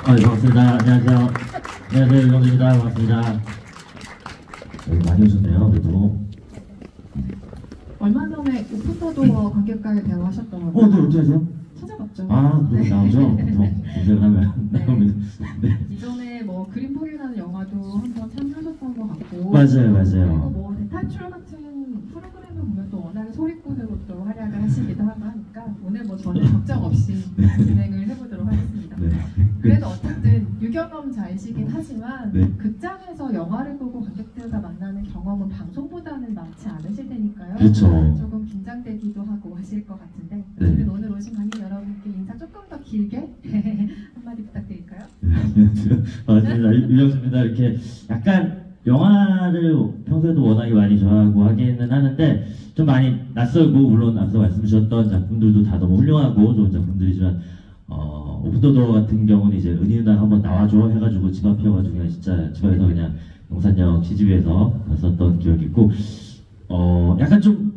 반갑습니다. 안녕하세요. 안녕하세요. 이광수입니다. 반갑습니다. 많이 오셨네요. 그래도. 얼마 전에 오픈더도어 관객과의 대화하셨더라고요. 네, 어떻게 하세요? 찾아봤죠. 아, 그렇게 나오죠? 보통 검색을 하면 나옵니다. 네. 이전에 뭐 그린북이라는 영화도 한번 참여하셨던 것 같고, 맞아요. 그리고 뭐 대탈출 같은 프로그램을 보면 또 워낙에 소리꾼으로 또 활약을 하시기도 하고 하니까 오늘 뭐 저는 걱정 없이 진행을 해보도록 하겠습니다. 네. 그래도 어쨌든 유경험자이시긴 하지만 네. 극장에서 영화를 보고 관객들과 만나는 경험은 방송보다는 많지 않으실 테니까요. 그렇죠. 조금 긴장되기도 하고 하실 것 같은데 네. 어쨌든 오늘 오신 관객 여러분께 인사 조금 더 길게 한마디 부탁드릴까요? 반갑습니다. 유영수입니다. 이렇게 약간 영화를 평소에도 워낙에 많이 좋아하고 하기는 하는데 좀 많이 낯설고, 물론 앞서 말씀 주셨던 작품들도 다 너무 훌륭하고 좋은 작품들이지만 오픈더도어 같은 경우는 이제 은희 누나 한번 나와줘 해가지고 집 앞이어가지고 그냥 진짜 집 앞에서 그냥 용산역 CGV에서 봤었던 기억이 있고, 약간 좀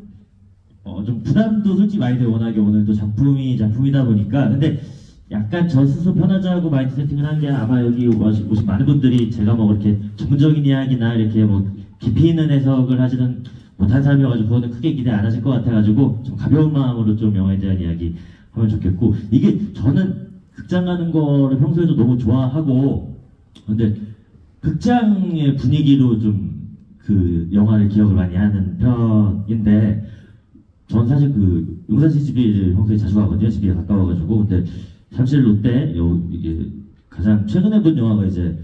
부담도 솔직히 많이 돼요. 워낙에 오늘 또 작품이다 보니까. 근데 약간 저 스스로 편하자 하고 마인드 세팅을 한 게, 아마 여기 오신 많은 분들이 제가 뭐 그렇게 전문적인 이야기나 이렇게 뭐 깊이 있는 해석을 하지는 못한 사람이어가지고 그거는 크게 기대 안 하실 것 같아가지고 좀 가벼운 마음으로 좀 영화에 대한 이야기 하면 좋겠고, 이게 저는 극장 가는 거를 평소에도 너무 좋아하고, 근데 극장의 분위기로 좀 그 영화를 기억을 많이 하는 편인데, 전 사실 그 용산 CGV를 평소에 자주 가거든요. 집에 가까워가지고. 근데 잠실 롯데 이게 가장 최근에 본 영화가 이제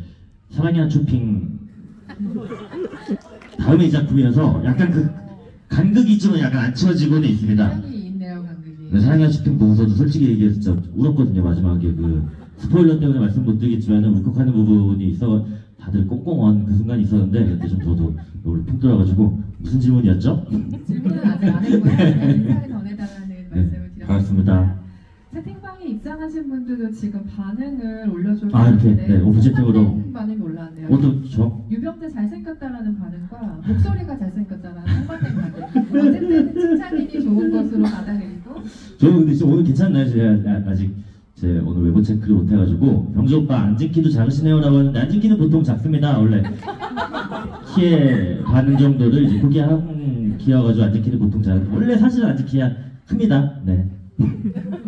사랑의 한 쇼핑 다음에 이 작품이어서 약간 그 간극이 좀 약간 안 채워지고는 있습니다. 사랑이 있네요, 관객이. 네, 사랑의 한 쇼핑 보고서도 솔직히 얘기해서 진짜 울었거든요. 마지막에 그 스포일러 때문에 말씀 못 드리겠지만 울컥하는 부분이 있어 다들 꽁꽁한 그 순간이 있었는데, 그때 좀 저도 노래 푹 들어가지고. 무슨 질문이었죠? 질문은 아직 안 했고요. 인사를 전해달라는 말씀을 드렸습니다. 반갑습니다. 채팅방에 입장하신 분들도 지금 반응을 올려주고 이렇게, 있는데 네, 오브젝티브로. 반응이 올라왔네요. 저? 유병재 잘생겼다라는 반응과 목소리가 잘생겼다라는 상반된 반응. 어쨌든 칭찬이니 좋은 것으로 받아들이고. 저는 근데 진짜 오늘 괜찮나요? 제가 아직 오늘 외모 체크를 못해가지고 병주 오빠 앉은 키도 작으시네요라고 하는데, 앉은 키는 보통 작습니다. 원래 키의 반 정도를 이제 포기한 키여가지고 앉은 키는 보통 작은데, 원래 사실은 앉은 키가 큽니다. 네.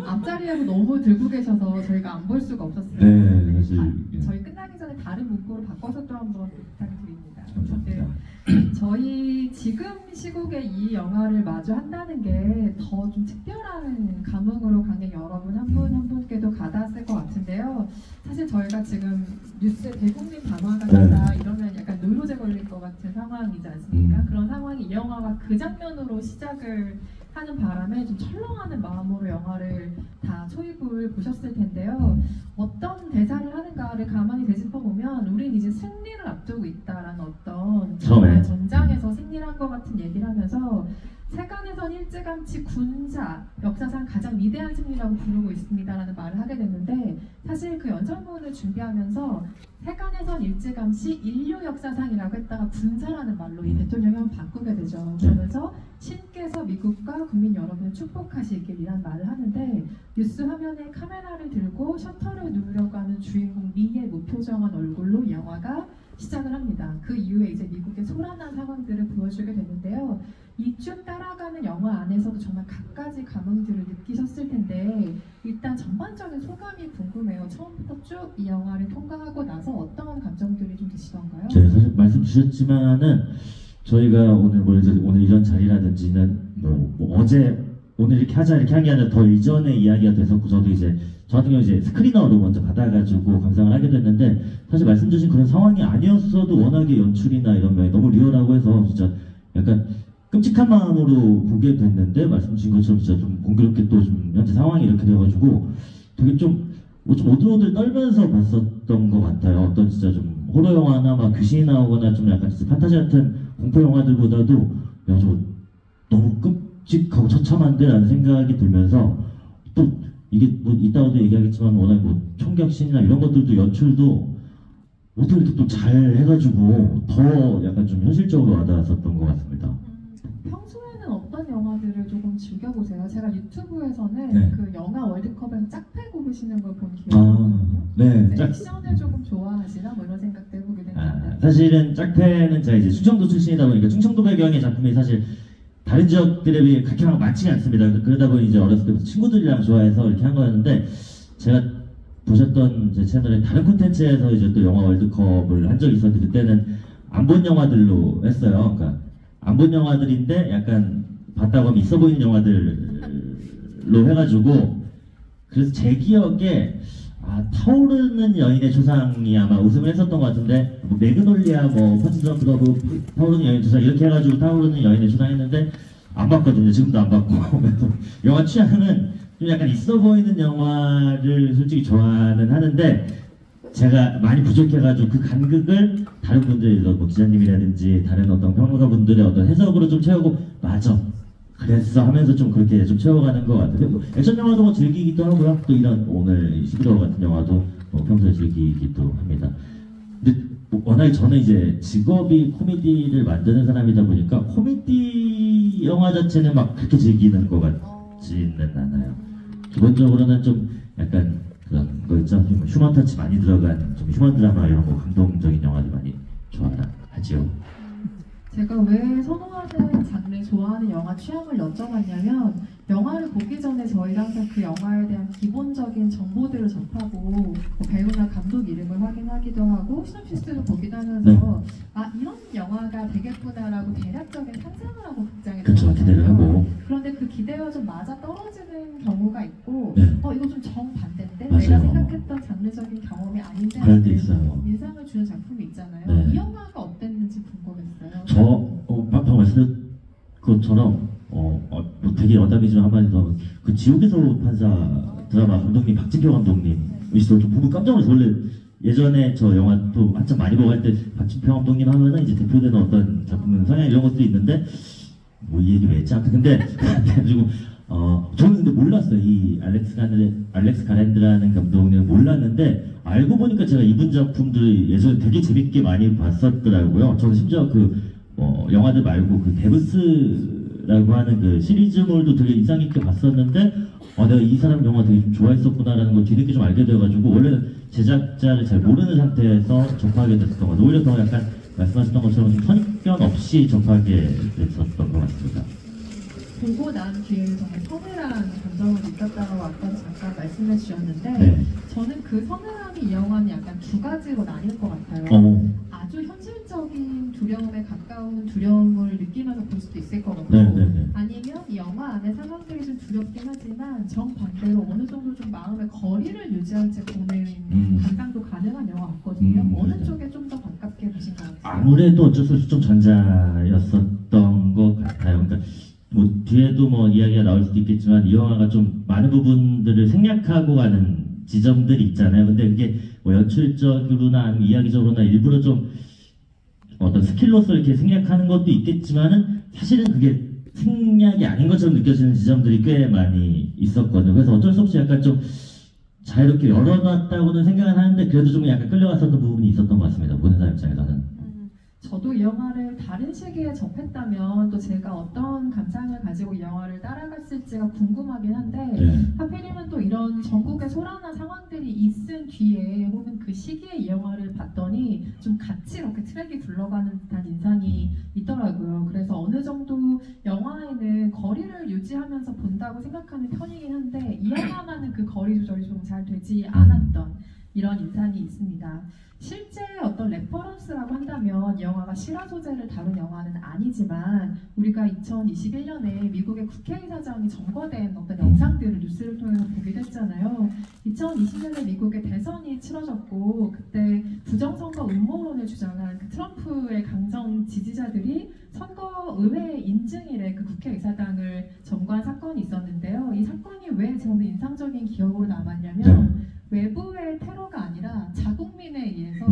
앞자리하고 너무 들고 계셔서 저희가 안 볼 수가 없었어요. 네, 사실. 저희 끝나기 전에 다른 문구로 바꿔서 또 한번 부탁드립니다. 감사합니다. 저희 지금 시국에 이 영화를 마주한다는 게 더 좀 특별한 감흥으로 관객 여러분 한 분 한 분께도 가닿았을 것 같은데요. 사실 저희가 지금 뉴스에 대국민 담화가 된다 이러면 약간 노이로제 걸릴 것 같은 상황이지 않습니까? 그런 상황이 이 영화가 그 장면으로 시작을 하는 바람에 좀 철렁하는 마음으로 영화를 다 초입을 보셨을 텐데요. 어떤 대사를 하는가를 가만히 되짚어보면 우린 이제 승리를 앞두고 있다라는 어떤 정말 전장에서 승리한 것 같은 얘기를 하면서 세간에선 일찌감치 군사, 역사상 가장 위대한 승리라고 부르고 있습니다라는 말을 하게 됐는데, 사실 그 연설문을 준비하면서 세간에선 일찌감치 인류 역사상이라고 했다가 군사라는 말로 이 대통령이 한번 바꾸게 되죠. 그러면서 신께서 미국과 국민 여러분을 축복하시길이란 말을 하는데, 뉴스 화면에 카메라를 들고 셔터를 누르려고 하는 주인공 미의 무표정한 얼굴로 이 영화가 시작을 합니다. 그 이후에 이제 미국의 소란한 상황들을 보여주게 되는데요. 이 쭉 따라가는 영화 안에서도 정말 갖가지 감흥들을 느끼셨을 텐데, 일단 전반적인 소감이 궁금해요. 처음부터 쭉 이 영화를 통과하고 나서 어떤 감정들이 좀 드시던가요? 네, 사실 말씀 주셨지만은 저희가 오늘 이런 자리라든지는 어제 오늘 이렇게 하자 이렇게 한 게 아니라 더 이전의 이야기가 됐었고, 저도 이제 저 같은 경우 이제 스크리너로 먼저 받아가지고 감상을 하게 됐는데, 사실 말씀 주신 그런 상황이 아니었어도 워낙에 연출이나 이런 면이 너무 리얼하고 해서 진짜 약간 끔찍한 마음으로 보게 됐는데, 말씀 주신 것처럼 진짜 좀 공교롭게 또 좀 현재 상황이 이렇게 돼가지고 되게 좀 오들오들 떨면서 봤었던 것 같아요. 어떤 진짜 좀 호러 영화나 막 귀신이 나오거나 좀 약간 진짜 판타지 같은 공포 영화들보다도 저 너무 끔찍하고 처참한데 라는 생각이 들면서, 또 이게 뭐 이따가도 얘기하겠지만 워낙 뭐 총격신이나 이런 것들도 연출도 어떻게 이렇게 또 잘 해가지고 더 약간 좀 현실적으로 와닿았었던 것 같습니다. 평소에는 어떤 영화들을 조금 즐겨보세요? 제가 유튜브에서는 네. 그 영화 월드컵에서 짝패 고르시는 걸 본 기억이 있거든요. 네, 짝. 액션을 조금 좋아하시나 뭐 이런 생각도 해보게 됐는데. 사실은 짝패는 제가 이제 충청도 출신이다 보니까 충청도 배경의 작품이 사실 다른 지역들에 비해 그렇게 많지가 않습니다. 그러다 보니 이제 어렸을 때부터 친구들이랑 좋아해서 이렇게 한 거였는데, 제가 보셨던 제 채널의 다른 콘텐츠에서 이제 또 영화 월드컵을 한 적이 있었는데, 그때는 안 본 영화들로 했어요. 그러니까 안 본 영화들인데 약간 봤다고 하면 있어 보이는 영화들로 해가지고, 그래서 제 기억에 타오르는 여인의 조상이 아마 우승을 했었던 것 같은데, 뭐 매그놀리아, 뭐 펀치드럼프 더브, 타오르는 여인의 조상 이렇게 해가지고 타오르는 여인의 조상 했는데 안 봤거든요. 지금도 안 봤고. 그래서 영화 취향은 좀 약간 있어 보이는 영화를 솔직히 좋아는 하는데, 제가 많이 부족해가지고 그 간극을 다른 분들이 뭐 기자님이라든지 다른 어떤 평론가 분들의 어떤 해석으로 좀 채우고, 맞아 그랬어 하면서 좀 그렇게 좀 채워가는 것 같아요. 뭐 액션 영화도 뭐 즐기기도 하고요. 또 이런 오늘 11호 같은 영화도 뭐 평소에 즐기기도 합니다. 근데 뭐 워낙에 저는 이제 직업이 코미디를 만드는 사람이다 보니까 코미디 영화 자체는 막 그렇게 즐기는 것 같지는 않아요. 기본적으로는 좀 약간 그런 거 있죠. 좀 휴먼 터치 많이 들어간 좀 휴먼 드라마 이런 거 감동적인 영화들 많이 좋아하죠. 제가 왜 선호하는 장르, 좋아하는 영화 취향을 여쭤봤냐면, 영화를 보기 전에 저희가 항상 그 영화에 대한 기본적인 정보들을 접하고 뭐 배우나 감독 이름을 확인하기도 하고 시놉시스를 보기도 하면서 이런 영화가 되겠구나라고 대략적인 상상을 하고 극장에 그렇죠. 기대를 하고. 그런데 그 기대와 좀 맞아 떨어지는 경우가 있고, 네. 이거 좀 정반대인데 맞아요. 내가 생각했던 장르적인 경험이 아닌데 그럴 때 있어요. 인상을 주는 작품이 있잖아요. 네. 이 영화가 어땠는지 궁금했어요. 방금 말씀드린 것처럼 뭐 되게 여담이지만 한마디 더, 그 지옥에서 판사 드라마 감독님 박진표 감독님 있어. 좀 보고 깜짝 놀라서, 원래 예전에 저 영화 또 한참 많이 보고 할 때 박진표 감독님 하면은 이제 대표되는 어떤 작품 성향 이런 것도 있는데, 뭐 이 얘기 왜 했지? 아무튼 근데 그래가지고 저는 근데 몰랐어요. 이 알렉스 가랜드라는 감독님은 몰랐는데, 알고 보니까 제가 이분 작품들 예전에 되게 재밌게 많이 봤었더라고요. 저는 심지어 그 영화들 말고 그 데브스라고 하는 그 시리즈물도 되게 인상 깊게 봤었는데, 내가 이 사람 영화 되게 좀 좋아했었구나라는 걸 뒤늦게 좀 알게 돼가지고, 원래는 제작자를 잘 모르는 상태에서 접하게 됐었던 것 같아요. 오히려 더 약간 말씀하셨던 것처럼 좀 선입견 없이 접하게 됐었던 것 같습니다. 보고 난 뒤에 정말 서늘한 감정을 느꼈다고 아까 잠깐 말씀해 주셨는데, 네. 저는 그 서늘함이 이 영화는 약간 두 가지로 나뉠 것 같아요. 아주 현실적인 두려움에 가까운 두려움을 느끼면서 볼 수도 있을 것 같고, 네. 아니면 이 영화 안에 상황들이 좀 두렵긴 하지만 정반대로 어느 정도 좀 마음의 거리를 유지한 채 보는 감상도 가능한 영화 같거든요. 어느 쪽에 좀 더 가깝게 보신 것 같아요? 아무래도 어쩔 수 없이 좀 전자였었던 것 같아요. 그러니까 뭐 뒤에도 뭐 이야기가 나올 수도 있겠지만, 이 영화가 좀 많은 부분들을 생략하고 가는 지점들이 있잖아요. 근데 그게 뭐 연출적으로나 아니면 이야기적으로나 일부러 좀 어떤 스킬로서 이렇게 생략하는 것도 있겠지만은, 사실은 그게 생략이 아닌 것처럼 느껴지는 지점들이 꽤 많이 있었거든요. 그래서 어쩔 수 없이 약간 좀 자유롭게 열어놨다고는 생각은 하는데, 그래도 좀 약간 끌려갔었던 부분이 있었던 것 같습니다. 보는 사람 입장에서는. 저도 이 영화를 다른 시기에 접했다면 또 제가 어떤 감상을 가지고 이 영화를 따라갔을지가 궁금하긴 한데, 하필이면 또 이런 전국의 소란한 상황들이 있은 뒤에 혹은 그 시기에 이 영화를 봤더니 좀 같이 이렇게 트랙이 굴러가는 듯한 인상이 있더라고요. 그래서 어느 정도 영화에는 거리를 유지하면서 본다고 생각하는 편이긴 한데, 이 영화만은 그 거리 조절이 좀 잘 되지 않았던 이런 인상이 있습니다. 실제 어떤 레퍼런스라고 한다면 이 영화가 실화 소재를 다룬 영화는 아니지만, 우리가 2021년에 미국의 국회의사당이 점거된 어떤 영상들을 뉴스를 통해서 보기도 했잖아요. 2020년에 미국의 대선이 치러졌고, 그때 부정선거 음모론을 주장한 그 트럼프의 강성 지지자들이 선거 의회 인증일에 그 국회의사당을 점거한 사건이 있었는데요. 이 사건이 왜 저는 인상적인 기억으로 남았냐면, 외부의 테러가 아니라 자국민에 의해서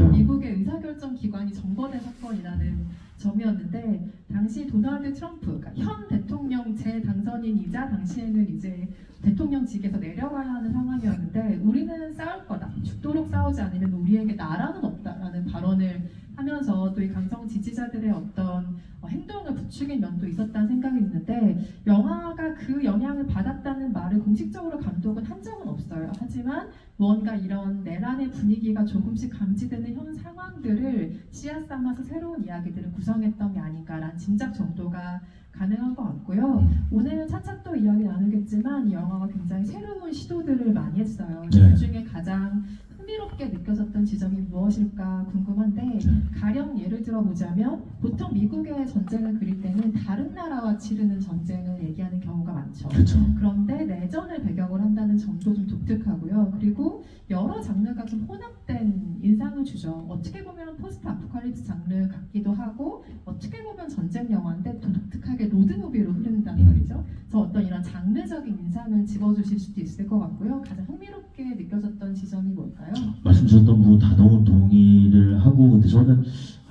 미국의 의사결정 기관이 점거된 사건이라는 점이었는데, 당시 도널드 트럼프, 그러니까 현 대통령 재당선인이자 당시에는 이제 대통령직에서 내려가야 하는 상황이었는데, 우리는 싸울 거다, 죽도록 싸우지 않으면 우리에게 나라는 없다라는 발언을 하면서 또 이 강성 지지자들의 어떤 행동을 부추긴 면도 있었다는 생각이 드는데 영화가 그 영향을 받았다는 말을 공식적으로 감독은 한 적은 없어요. 하지만 무언가 이런 내란의 분위기가 조금씩 감지되는 현 상황들을 씨앗 삼아서 새로운 이야기들을 구성했던 게 아닌가라는 짐작 정도가 가능한 것 같고요. 오늘은 차차 또 이야기 나누겠지만 이 영화가 굉장히 새로운 시도들을 많이 했어요. 네. 그 중에 가장 흥미롭게 느껴졌던 지점이 무엇일까 궁금한데 가령 예를 들어 보자면 보통 미국의 전쟁을 그릴 때는 다른 나라와 치르는 전쟁을 얘기하는 경우가 많죠. 그렇죠. 그런데 내전을 배경으로 한다는 점도 좀 독특하고요. 그리고 여러 장르가 좀 혼합된 인상을 주죠. 어떻게 보면 포스트 아포칼립스 장르 같기도 하고 어떻게 보면 전쟁 영화인데 또 독특하게 로드무비로 흐른다는 말이죠. 그래서 어떤 이런 장르적인 인상을 집어주실 수도 있을 것 같고요. 가장 흥미롭게 느껴졌던 지점이 뭘까요? 말씀 주셨던 부분 다 너무 동의를 하고, 근데 저는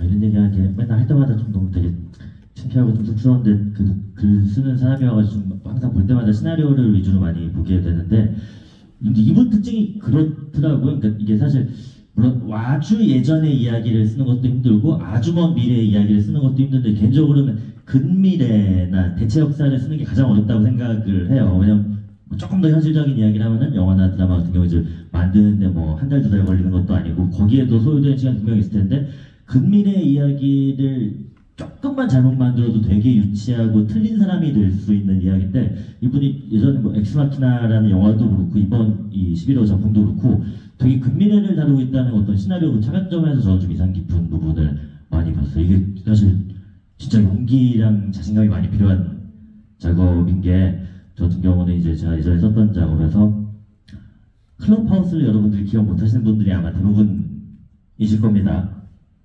이런 얘기하기에 맨날 할 때마다 좀 너무 되게 창피하고 좀 쑥스러운데 글 쓰는 사람이어가지고 좀 항상 볼 때마다 시나리오를 위주로 많이 보게 되는데 이분 특징이 그렇더라고요. 그러니까 이게 사실 물론 아주 예전의 이야기를 쓰는 것도 힘들고 아주 먼 미래의 이야기를 쓰는 것도 힘든데 개인적으로는 근미래나 대체 역사를 쓰는 게 가장 어렵다고 생각을 해요. 왜냐면 조금 더 현실적인 이야기를 하면은 영화나 드라마 같은 경우 이제 만드는데 뭐 한 달, 두 달 걸리는 것도 아니고 거기에도 소요되는 시간 분명히 있을 텐데 근미래의 이야기를 조금만 잘못 만들어도 되게 유치하고 틀린 사람이 될 수 있는 이야기인데 이분이 예전에 뭐 엑스마키나라는 영화도 그렇고 이번 이 11호 작품도 그렇고 되게 근미래를 다루고 있다는 어떤 시나리오 차관점에서 저는 좀 인상 깊은 부분을 많이 봤어요. 이게 사실 진짜 용기랑 자신감이 많이 필요한 작업인 게 저 같은 경우는 이제 제가 예전에 썼던 작업에서 클럽하우스를 여러분들이 기억 못하시는 분들이 아마 대부분이실 겁니다.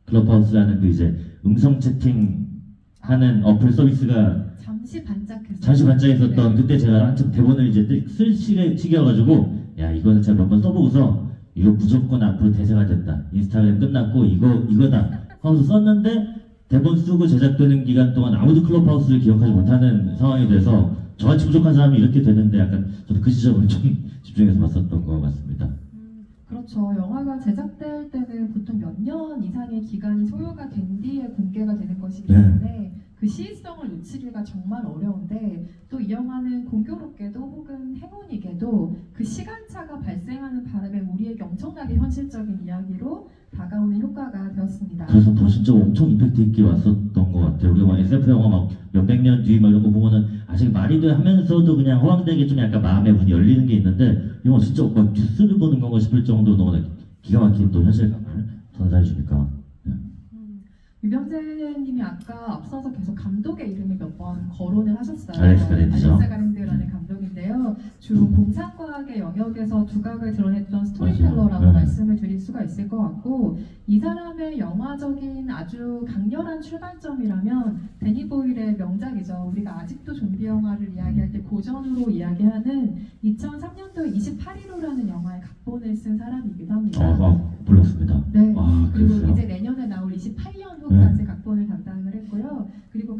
클럽하우스라는 그 이제 음성 채팅하는 어플 서비스가 잠시 잠시 반짝했었던 네. 그때 제가 한참 대본을 이제 쓸 시기여가지고 야 이거는 제가 몇 번 써보고서 이거 무조건 앞으로 대세가 된다. 인스타그램 끝났고 이거다 하면서 썼는데 대본 쓰고 제작되는 기간 동안 아무도 클럽하우스를 기억하지 못하는 상황이 돼서 저같이 부족한 사람이 이렇게 되는데 약간 저도 그 지점을 좀 집중해서 봤었던 것 같습니다. 그렇죠. 영화가 제작될 때는 보통 몇 년 이상의 기간이 소요가 된 뒤에 공개가 되는 것이기 때문에 그 시의성을 놓치기가 정말 어려운데 또 이 영화는 공교롭게도 혹은 행운이게도 그 시간차가 발생하는 바람에 우리에게 엄청나게 현실적인 이야기로 다가오는 효과가 되었습니다. 그래서 더 진짜 엄청 임팩트 있게 왔었던 것 같아요. 우리가 막 SF 영화 막 몇백 년 뒤 막 이런 거 보면은 아직 말이 돼 하면서도 그냥 허황되게 좀 약간 마음의 문이 열리는 게 있는데 이 영화 진짜 막 뉴스를 보는 건가 싶을 정도로 너무나 기가 막힌 또 현실감을 전달해 주니까. 유병재님이 아까 앞서서 계속 감독의 이름을 몇 번 거론을 하셨어요. 알렉스 가랜드죠. 알렉스 가랜드라는 감독인데요. 주로 공상과학의 영역에서 두각을 드러냈던 스토리텔러라고 네. 말씀을 드릴 수가 있을 것 같고 이 사람의 영화적인 아주 강렬한 출발점이라면 데니 보일의 명작이죠. 우리가 아직도 좀비 영화를 이야기할 때 고전으로 이야기하는 2003년도에 28일호라는 영화의 각본을 쓴 사람이기도 합니다. 몰랐습니다. 네. 그리고 그랬어요. 이제 내년에 나올 28년도까지 각본을 담당을 했고요. 그리고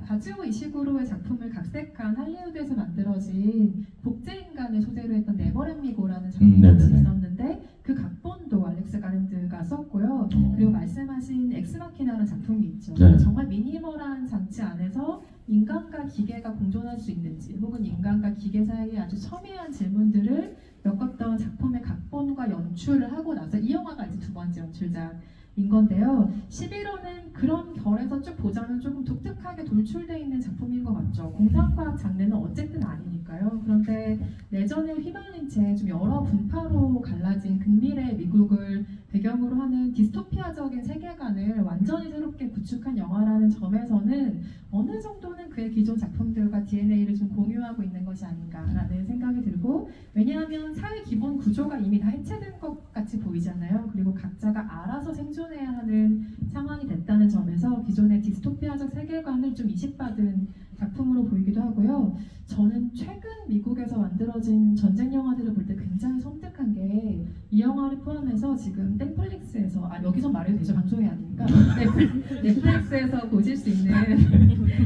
가즈오 이시구로의 작품을 각색한 할리우드에서 만들어진 복제인간을 소재로 했던 네버렛미고라는 작품이 있었는데 그 각본도 알렉스 가랜드가 썼고요. 그리고 말씀하신 엑스마키나라는 작품이 있죠. 네. 정말 미니멀한 장치 안에서 인간과 기계가 공존할 수 있는지 혹은 인간과 기계 사이의 아주 첨예한 질문들을 겪었던 작품의 각본과 연출을 하고 나서 이 영화가 이제 두 번째 연출작인 건데요. 11호는 그런 결에서 쭉 보자면 조금 독특하게 돌출되어 있는 작품인 것 같죠. 공상과학 장르는 어쨌든 아니니까요. 그런데 내전에 휘말린 채 좀 여러 분파로 갈라진 근미래 미국을 배경으로 하는 디스토피아적인 세계관을 완전히 새롭게 구축한 영화라는 점에서는 어느 정도는 그의 기존 작품들과 DNA를 좀 공유하고 있는 것이 아닌가라는 생각이 들고 왜냐하면 사회 기본 구조가 이미 다 해체된 것 같이 보이잖아요. 그리고 각자가 알아서 생존해야 하는 상황이 됐다는 점에서 기존의 디스토피아적 세계관을 좀 이식받은 작품으로 보이기도 하고요. 저는 최근 미국에서 만들어진 전쟁 영화들을 볼 때 굉장히 섬뜩한 게 이 영화를 포함해서 지금 넷플릭스에서 여기서 말해도 되죠? 방송이 아니니까 넷플릭스에서 보실 수 있는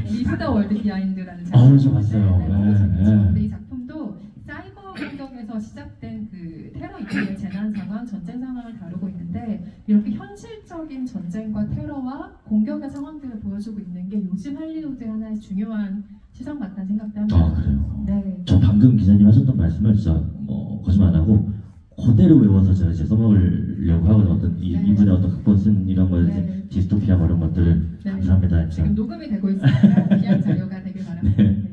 리브 더 월드 비하인드라는 작품을 저 봤어요. 근데 이 작품도 사이버 공격에서 시작된 그 테러 이후의 재난 상황, 전쟁 상황을 다루고 있는데 이렇게 현실적인 전쟁과 테러와 공격의 상황들을 보여주는 보여주고 있는 게 요즘 할리우드의 하나의 중요한 시선 같다는 생각도 합니다. 아 그래요. 네. 저 방금 기자님 하셨던 말씀을 진짜 거짓말 안 하고 그대로 외워서 제가 이제 써먹으려고 하거든요. 어떤 네. 이분의 어떤 각본 쓴 이런 거 네. 디스토피아 뭐 이런 것들을 네. 감사합니다. 지금 녹음이 되고 있으니까 귀한 자료가 되길 바랍니다. 네. 네.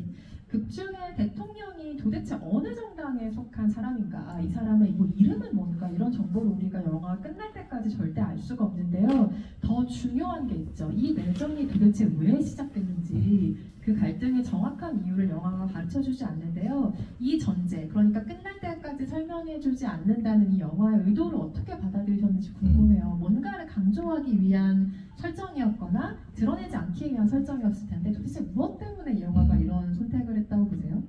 극중에 대통령이 도대체 어느 정당에 속한 사람인가, 이 사람의 뭐 이름은 뭔가 이런 정보를 우리가 영화 끝날 때까지 절대 알 수가 없는데요. 더 중요한 게 있죠. 이 내전이 도대체 왜 시작됐는지 그 갈등의 정확한 이유를 영화가 가르쳐주지 않는데요. 이 전제, 그러니까 끝날 때까지 설명해주지 않는다는 이 영화의 의도를 어떻게 받아들이셨는지 궁금해요. 뭔가를 강조하기 위한 설정이었거나 드러내지 않기 위한 설정이었을 텐데 도대체 무엇 때문에 이 영화가 이런 선택을 했다고 보세요?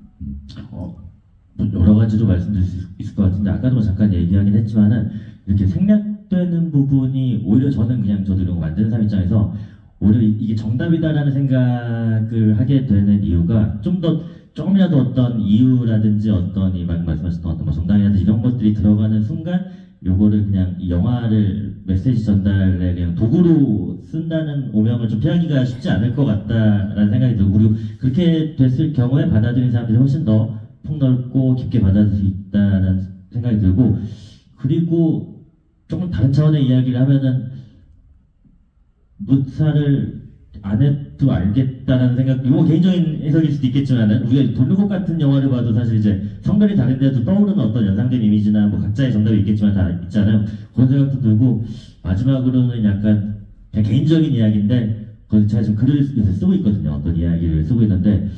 여러 가지로 말씀드릴 수 있을 것 같은데 아까도 잠깐 얘기하긴 했지만은 이렇게 생략되는 부분이 오히려 저는 그냥 저도 이런 거 만드는 사람 입장에서 오히려 이게 정답이다라는 생각을 하게 되는 이유가 조금이라도 어떤 이유라든지 어떤 이 말씀하셨던 어떤 뭐 정당이라든지 이런 것들이 들어가는 순간 요거를 그냥 이 영화를 메시지 전달에 그냥 도구로 쓴다는 오명을 좀 피하기가 쉽지 않을 것 같다라는 생각이 들고 그리고 그렇게 됐을 경우에 받아들이는 사람들이 훨씬 더 폭넓고 깊게 받아들일 수 있다는 생각이 들고 그리고 조금 다른 차원의 이야기를 하면은 묻사를 안 해도 알겠다는 생각, 이거 개인적인 해석일 수도 있겠지만은 우리가 돌려곡 같은 영화를 봐도 사실 이제 성별이 다른데도 떠오르는 어떤 연상된 이미지나 뭐 각자의 정답이 있겠지만 다 있잖아요. 그런 생각도 들고 마지막으로는 약간 그냥 개인적인 이야기인데 그건 제가 지금 글을 요새 쓰고 있거든요. 어떤 이야기를 쓰고 있는데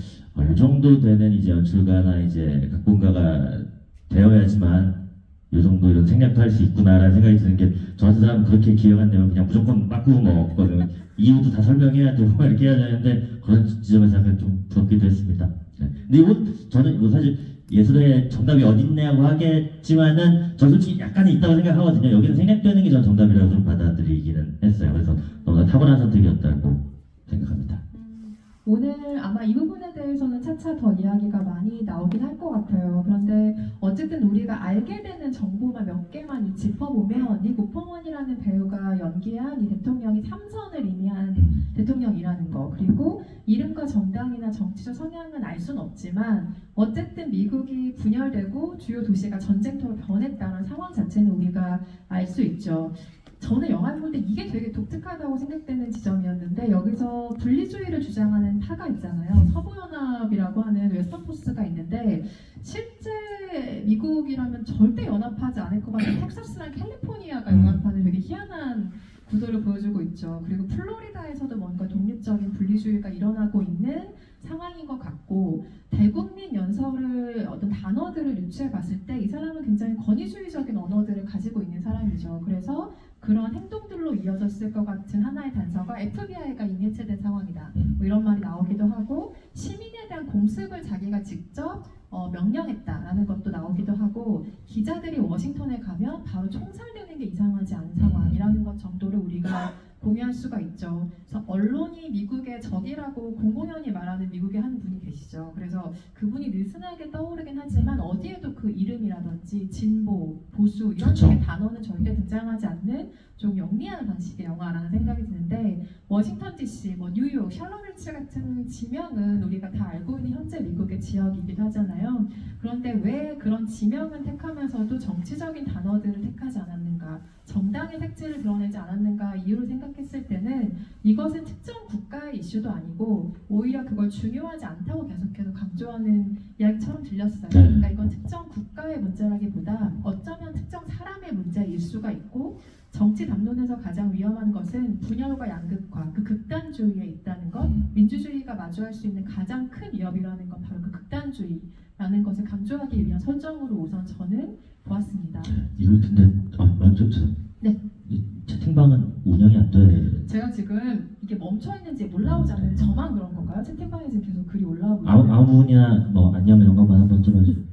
이 정도 되는 이제 연출가나 이제 각본가가 되어야지만 이 정도 이런 생략도 할 수 있구나라는 생각이 드는 게 저 같은 사람은 그렇게 기억 안 내면 그냥 무조건 바꾸고 먹거든요. 이유도 다 설명해야 되고 이렇게 해야 되는데 그런 지점에서 약간 좀 부럽기도 했습니다. 네. 근데 이건 저는 이거 사실 예술의 정답이 어딨냐고 하겠지만은 저 솔직히 약간은 있다고 생각하거든요. 여기는 생략되는 게 전 정답이라고 좀 받아들이기는 했어요. 그래서 너무나 탁월한 선택이었다고 생각합니다. 오늘 아마 이 부분에 대해서는 차차 더 이야기가 많이 나오긴 할 것 같아요. 그런데 어쨌든 우리가 알게 되는 정보만 몇 개만 짚어보면 닉 오퍼먼이라는 배우가 연기한 이 대통령이 3선을 의미한 대통령이라는 거, 그리고 이름과 정당이나 정치적 성향은 알 수는 없지만 어쨌든 미국이 분열되고 주요 도시가 전쟁터로 변했다는 상황 자체는 우리가 알 수 있죠. 저는 영화를 볼 때 이게 되게 독특하다고 생각되는 지점이었는데 여기서 분리주의를 주장하는 파가 있잖아요. 서부연합이라고 하는 웨스턴포스가 있는데 실제 미국이라면 절대 연합하지 않을 것 같은 텍사스랑 캘리포니아가 연합하는 되게 희한한 구도를 보여주고 있죠. 그리고 플로리다에서도 뭔가 독립적인 분리주의가 일어나고 있는 상황인 것 같고 대국민 연설을 어떤 단어들을 유추해 봤을 때 이 사람은 굉장히 권위주의적인 언어들을 가지고 있는 사람이죠. 그래서 그런 행동들로 이어졌을 것 같은 하나의 단서가 FBI가 이미 해체된 상황이다. 뭐 이런 말이 나오기도 하고 시민에 대한 공습을 자기가 직접 명령했다라는 것도 나오기도 하고 기자들이 워싱턴에 가면 바로 총살되는 게 이상하지 않은 상황이라는 것 정도를 우리가 공유할 수가 있죠. 그래서 언론이 미국의 적이라고 공공연히 말하는 미국의 한 분이 계시죠. 그래서 그분이 느슨하게 떠오르긴 하지만 어디에도 그 이름이라든지 진보, 보수 이런 그렇죠. 식의 단어는 절대 등장하지 않는 좀 영리한 방식의 영화라는 생각이 드는데 워싱턴 DC, 뭐 뉴욕, 샬럿힐츠 같은 지명은 우리가 다 알고 있는 현재 미국의 지역이기도 하잖아요. 그런데 왜 그런 지명을 택하면서도 정치적인 단어들을 택하지 않았는가, 정당의 색채를 드러내지 않았는가 이유를 생각했을 때는 이것은 특정 국가의 이슈도 아니고 오히려 그걸 중요하지 않다고 계속해서 강조하는 이야기처럼 들렸어요. 그러니까 이건 특정 국가의 문제라기보다 어쩌면 특정 사람의 문제일 수가 있고 정치 담론에서 가장 위험한 것은 분열과 양극화, 그 극단주의에 있다는 것, 민주주의가 마주할 수 있는 가장 큰 위협이라는 건 바로 그 극단주의라는 것을 강조하기 위한 설정으로 우선 저는 보았습니다. 이거 근데 네. 이 채팅방은 운영이 안 돼. 제가 지금 이게 멈춰 있는지 올라오지 않는데 저만 그런 건가요? 채팅방에 지금 계속 글이 올라오고 있는데 아무 부분이나 뭐 안녕 이런 것만 한번 좀 해주세요.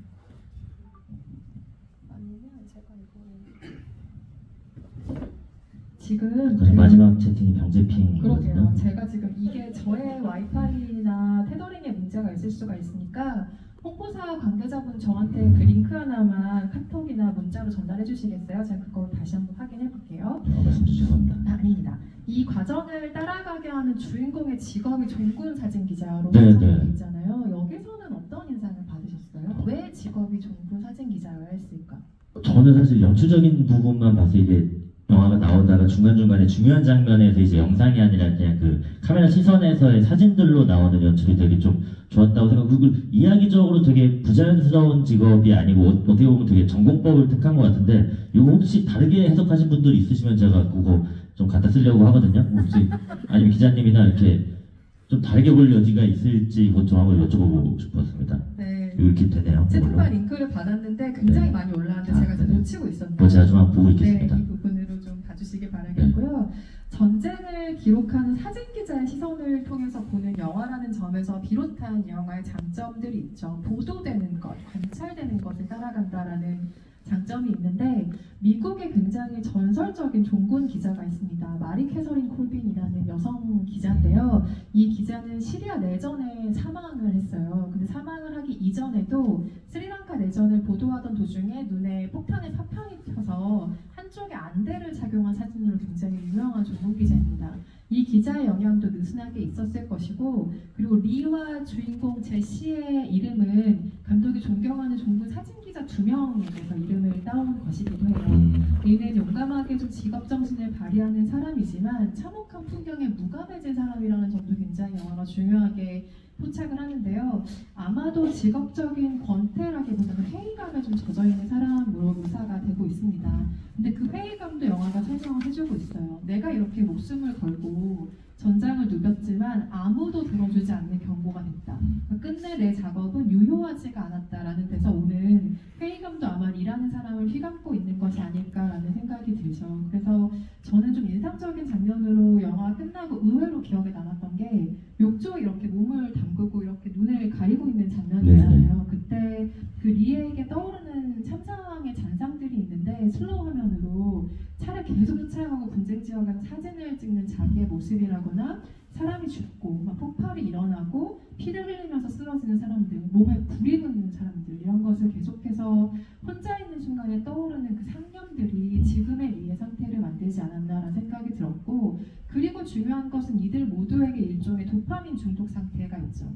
지금 마지막 채팅이 병재핑. 그러게요. 제가 지금 이게 저의 와이파이나 테더링에 문제가 있을 수가 있으니까 홍보사 관계자분 저한테 그 링크 하나만 카톡이나 문자로 전달해 주시겠어요? 제가 그거 다시 한번 확인해 볼게요. 말씀 주셔서 감사합니다. 아닙니다. 이 과정을 따라가게 하는 주인공의 직업이 종군 사진 기자로 네, 설정되어 네. 있잖아요. 여기서는 어떤 인상을 받으셨어요? 왜 직업이 종군 사진 기자여야 했을까? 저는 사실 연출적인 부분만 봐서 이게 영화가 나오다가 중간중간에 중요한 장면에서 이제 영상이 아니라 그냥 그 카메라 시선에서의 사진들로 나오는 연출이 되게 좀 좋았다고 생각하고, 그리고 이야기적으로 되게 부자연스러운 직업이 아니고 어떻게 보면 되게 전공법을 택한 것 같은데, 이거 혹시 다르게 해석하신 분들이 있으시면 제가 그거 좀 갖다 쓰려고 하거든요. 혹시 아니면 기자님이나 이렇게 좀 다르게 볼 여지가 있을지 이것 좀 한번 여쭤보고 싶었습니다. 네. 이렇게 되네요. 채팅방 링크를 받았는데 굉장히 네. 많이 올라왔는데 아, 제가 좀 네. 놓치고 있었는데 뭐 제가 좀 한번 보고 네, 있겠습니다. 이 부분으로 좀 봐주시기 바라겠고요. 전쟁을 기록하는 사진 기자의 시선을 통해서 보는 영화라는 점에서 비롯한 영화의 장점들이 있죠. 보도되는 것, 관찰되는 것을 따라간다라는 장점이 있는데, 미국에 굉장히 전설적인 종군 기자가 있습니다. 마리 캐서린 콜빈이라는 여성 기자인데요. 이 기자는 시리아 내전에 사망을 했어요. 근데 사망을 하기 이전에도 스리랑카 내전을 보도하던 도중에 눈에 폭탄의 파편이 펴서 한쪽에 안대를 착용한 사진으로 굉장히 유명한 종군 기자입니다. 이 기자의 영향도 느슨하게 있었을 것이고, 그리고 리와 주인공 제시의 이름은 감독이 존경하는 종군 사진기자 2명에 대해서 이름을 따온 것이기도 해요. 이는 용감하게 좀 직업 정신을 발휘하는 사람이지만 참혹한 풍경에 무감해진 사람이라는 점도 굉장히 영화가 중요하게 포착을 하는데요. 아마도 직업적인 권태라기보다는 회의감에 좀 젖어있는 사람으로 묘사가 되고 있습니다. 근데 그 회의감도 영화가 설명을 해주고 있어요. 내가 이렇게 목숨을 걸고 전장을 누볐지만 아무도 들어주지 않는 경고가 됐다. 그러니까 끝내 내 작업은 유효하지가 않았다라는 데서 오는 회의감도 아마 일하는 사람을 휘감고 있는 것이 아닐까라는 생각이 들죠. 그래서 저는 좀 인상적인 장면으로 영화가 끝나고 의외로 기억에 남았던 게, 욕조 이렇게 몸을 담그고 이렇게 눈을 가리고 있는 장면이 있잖아요. 그때 그 리에에게 떠오르는 참상황의 잔상들이 있는데, 슬로우 화면으로 차를 계속 쫓아가고 분쟁 지역에서 사진을 찍는 자기의 모습이라거나, 사람이 죽고 막 폭발이 일어나고 피를 흘리면서 쓰러지는 사람들, 몸에 불이 붙는 사람들, 이런 것을 계속해서 혼자 있는 순간에 떠오르는 그 상념들이 지금의 리의 상태를 만들지 않았나라는 생각이 들었고, 그리고 중요한 것은 이들 모두에게 일종의 도파민 중독 상태가 있죠.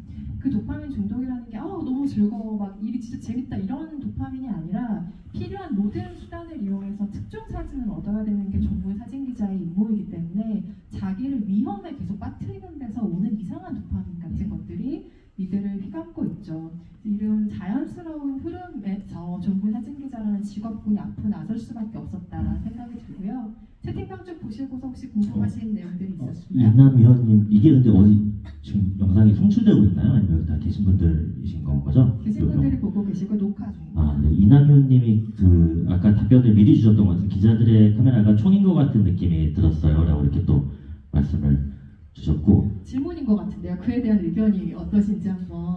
그 도파민 중독이라는 게 너무 즐거워, 막 일이 진짜 재밌다, 이런 도파민이 아니라 필요한 모든 수단을 이용해서 특정 사진을 얻어야 되는 게 전문 사진 기자의 임무이기 때문에 자기를 위험에 계속 빠뜨리는 데서 오는 이상한 도파민 같은 것들이 이들을 휘감고 있죠. 이런 자연스러운 흐름에서 전문 사진 기자라는 직업군이 앞으로 나설 수밖에 없었다라는 생각이 들고요. 채팅방 쭉 보시고서 혹시 궁금하신 내용들이 있었습니다. 이남 위원님, 이게 근데 어디 지금 영상이 송출되고 있나요? 아니면 여기 다 계신 분들이신 거죠? 계신 분들이 보고 계시고 녹화 중입니다. 네. 이남 위원님이 그 아까 답변을 미리 주셨던 것 같은, 기자들의 카메라가 총인 것 같은 느낌이 들었어요라고 이렇게 또 말씀을 주셨고, 질문인 것 같은데요. 그에 대한 의견이 어떠신지 한번.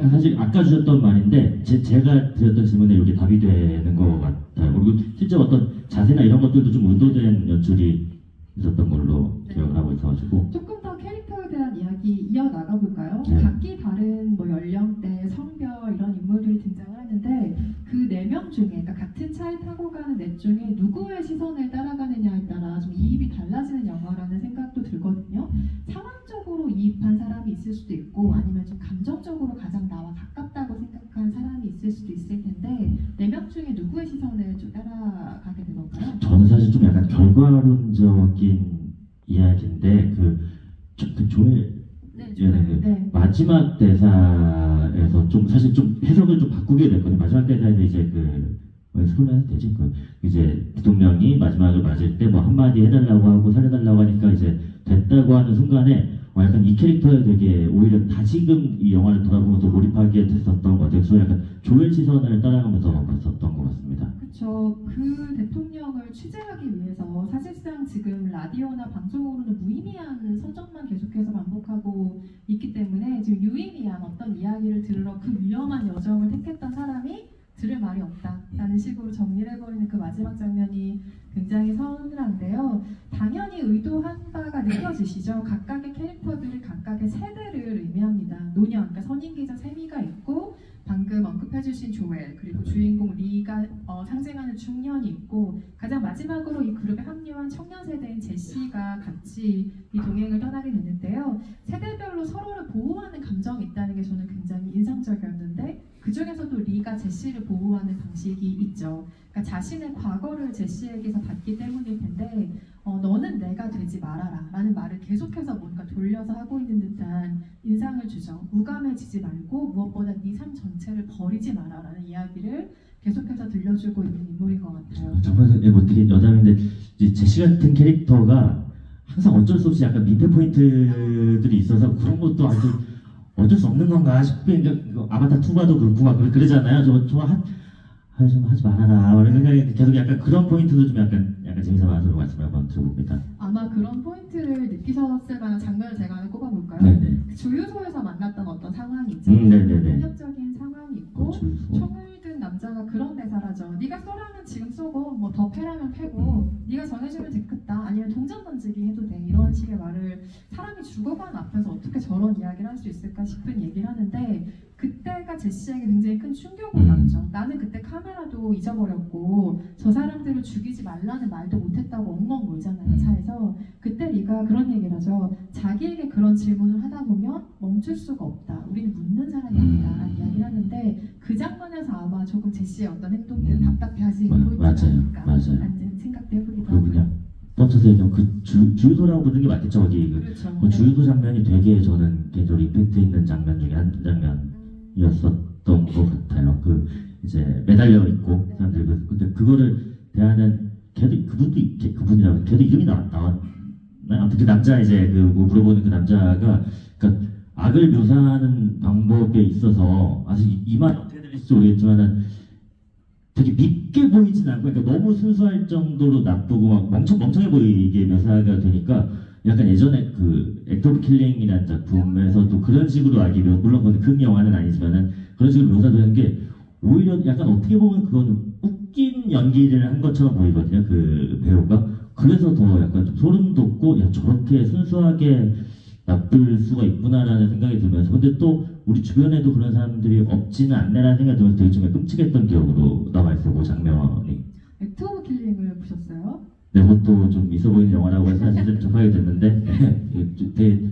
사실 아까 주셨던 말인데 제가 드렸던 질문에 여기 답이 되는 것 같아요. 그리고 실제 어떤 자세나 이런 것들도 좀 의도된 연출이 있었던 걸로 기억을 하고 있어가지고, 조금 더 캐릭터에 대한 이야기 이어나가 볼까요? 네. 각기 다른 연령대, 성별 이런 인물들이 등장을 하는데, 그 4명 중에, 그러니까 같은 차에 타고 가는 4 중에 누구의 시선을 따라가느냐에 따라 좀 이입이 달라지는 영화라는 생각도 들거든요. 상황적으로 이입한 사람이 있을 수도 있고, 아니면 좀 감정적으로 가장 나와 가깝다고 생각한 사람이 있을 수도 있을 텐데, 4명 중에 누구의 시선을 좀 따라가게 된 건가요? 저는 사실 좀 약간 결과론적인 이야기인데, 그 조엘 네. 마지막 대사에서 좀 사실 좀 해석을 좀 바꾸게 됐거든요. 마지막 대사에서 이제 스포일러해도 되지? 이제 대통령이 마지막을 맞을 때 뭐 한마디 해달라고 하고 살려달라고 하니까 이제 됐다고 하는 순간에 약간 이 캐릭터에 되게 오히려 다시금 이 영화를 돌아보면서 몰입하게 됐었던 것 같아요. 그래서 약간 조엘 시선을 따라가면서 봤었던 것 같습니다. 그렇죠. 그 대통령을 취재하기 위해서 사실상 지금 라디오나 방송으로는 무의미한 선정만 계속해서 반복하고 있기 때문에 지금 유의미한 어떤 이야기를 들으러 그 위험한 여정을 택했던 사람이 들을 말이 없다라는 식으로 정리를 해버리는 그 마지막 장면이 굉장히 서운한데요. 당연히 의도한 바가 느껴지시죠? 각각의 캐릭터들이 각각의 세대를 의미합니다. 노년, 그러니까 선임 기자 세미가 있고, 언급해주신 조엘 그리고 주인공 리가 상징하는 중년이 있고 가장 마지막으로 이 그룹에 합류한 청년 세대인 제시가 같이 이 동행을 떠나게 되는데요. 세대별로 서로를 보호하는 감정이 있다는 게 저는 굉장히 인상적이었는데 그 중에서도 리가 제시를 보호하는 방식이 있죠. 그러니까 자신의 과거를 제시에게서 받기 때문일 텐데 너는 내가 되지 말아라 라는 말을 계속해서 뭔가 돌려서 하고 있는 듯한 인상을 주죠. 무감해지지 말고 무엇보다 네 삶 전체를 버리지 마라 라는 이야기를 계속해서 들려주고 있는 인물인 것 같아요. 정말 뭐 되게 여담인데 제시 같은 캐릭터가 항상 어쩔 수 없이 약간 민폐 포인트들이 있어서 그런 것도 아주 어쩔 수 없는 건가 싶은 아바타 2가도 그렇고 막 그러잖아요. 좀 하지 말아라. 이런 생각이 계속 약간 그런 포인트도 좀 약간 재미삼아서 말씀을 한번 드려봅니다. 아마 그런 포인트를 느끼셨을 만한 장면을 제가 하나 꼽아볼까요? 네네. 그 주유소에서 만났던 어떤 상황이 있죠. 네네네. 폭력적인 상황이 있고 총을 든 남자가 그런 대사라죠. 네가 쏘라면 지금 쏘고 뭐 더 패라면 패고 네가 정해주면 됐겠다. 아니면 동전 던지기 해도 돼. 이런 식의 말을 사람이 죽어간 앞에서 어떻게 저런 이야기를 할 수 있을까 싶은 얘기를 하는데 그때가 제시에게 굉장히 큰 충격을 받죠. 나는 그때 카메라도 잊어버렸고 저 사람들을 죽이지 말라는 말도 못했다고 엉엉 울잖아요, 차에서. 그때 리가 그런 얘기를 하죠. 자기에게 그런 질문을 하다 보면 멈출 수가 없다. 우리는 묻는 사람이 아니다 라는 이야기를 하는데 그 장면에서 아마 조금 제시의 어떤 행동들을 답답해하시는 포인트가 아닐까 라는 생각도 해보기도 하고요. 뻔쳐서 그 주유소라고 부르는 게 맞겠죠. 어디 그렇죠. 그 주유소 장면이 되게 저는 개인적으로 임팩트 있는 장면 중에 한 장면이었었던 것 같아요. 그 이제 매달려 있고 사람들이 근데 그거를 대하는 그분이라고 걔도 이름이 나왔나? 아무튼 그 남자 이제 뭐 물어보는 그 남자가 그러니까 악을 묘사하는 방법에 있어서 아직 이 말 어떻게 들릴지 모르겠지만은 되게 밉게 보이진 않고 그러니까 너무 순수할 정도로 나쁘고 막 멍청해 보이게 묘사가 되니까 약간 예전에 그 액터 오브 킬링이라는 작품에서도 그런 식으로 악이 물론 그건 그 영화는 아니지만은 그런 식으로 묘사되는 게 오히려 약간 어떻게 보면 그거는 웃긴 연기를 한 것처럼 보이거든요. 그 배우가. 그래서 더 약간 좀 소름 돋고 야 저렇게 순수하게 나쁠 수가 있구나라는 생각이 들면서 근데 또 우리 주변에도 그런 사람들이 없지는 않네라는 생각이 들면서 되게 좀 끔찍했던 기억으로 남아있어 그 장면이. 액터 오브 킬링을 보셨어요? 네, 그것도 좀 있어 보이는 영화라고 해서 사실 좀 접하게 됐는데 되게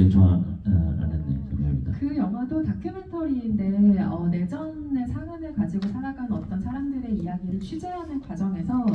좋아하는 장면입니다. 그 영화도 다큐멘터리인데 내전의 상흔을 가지고 살아가는 어떤 사람들의 이야기를 취재하는 과정에서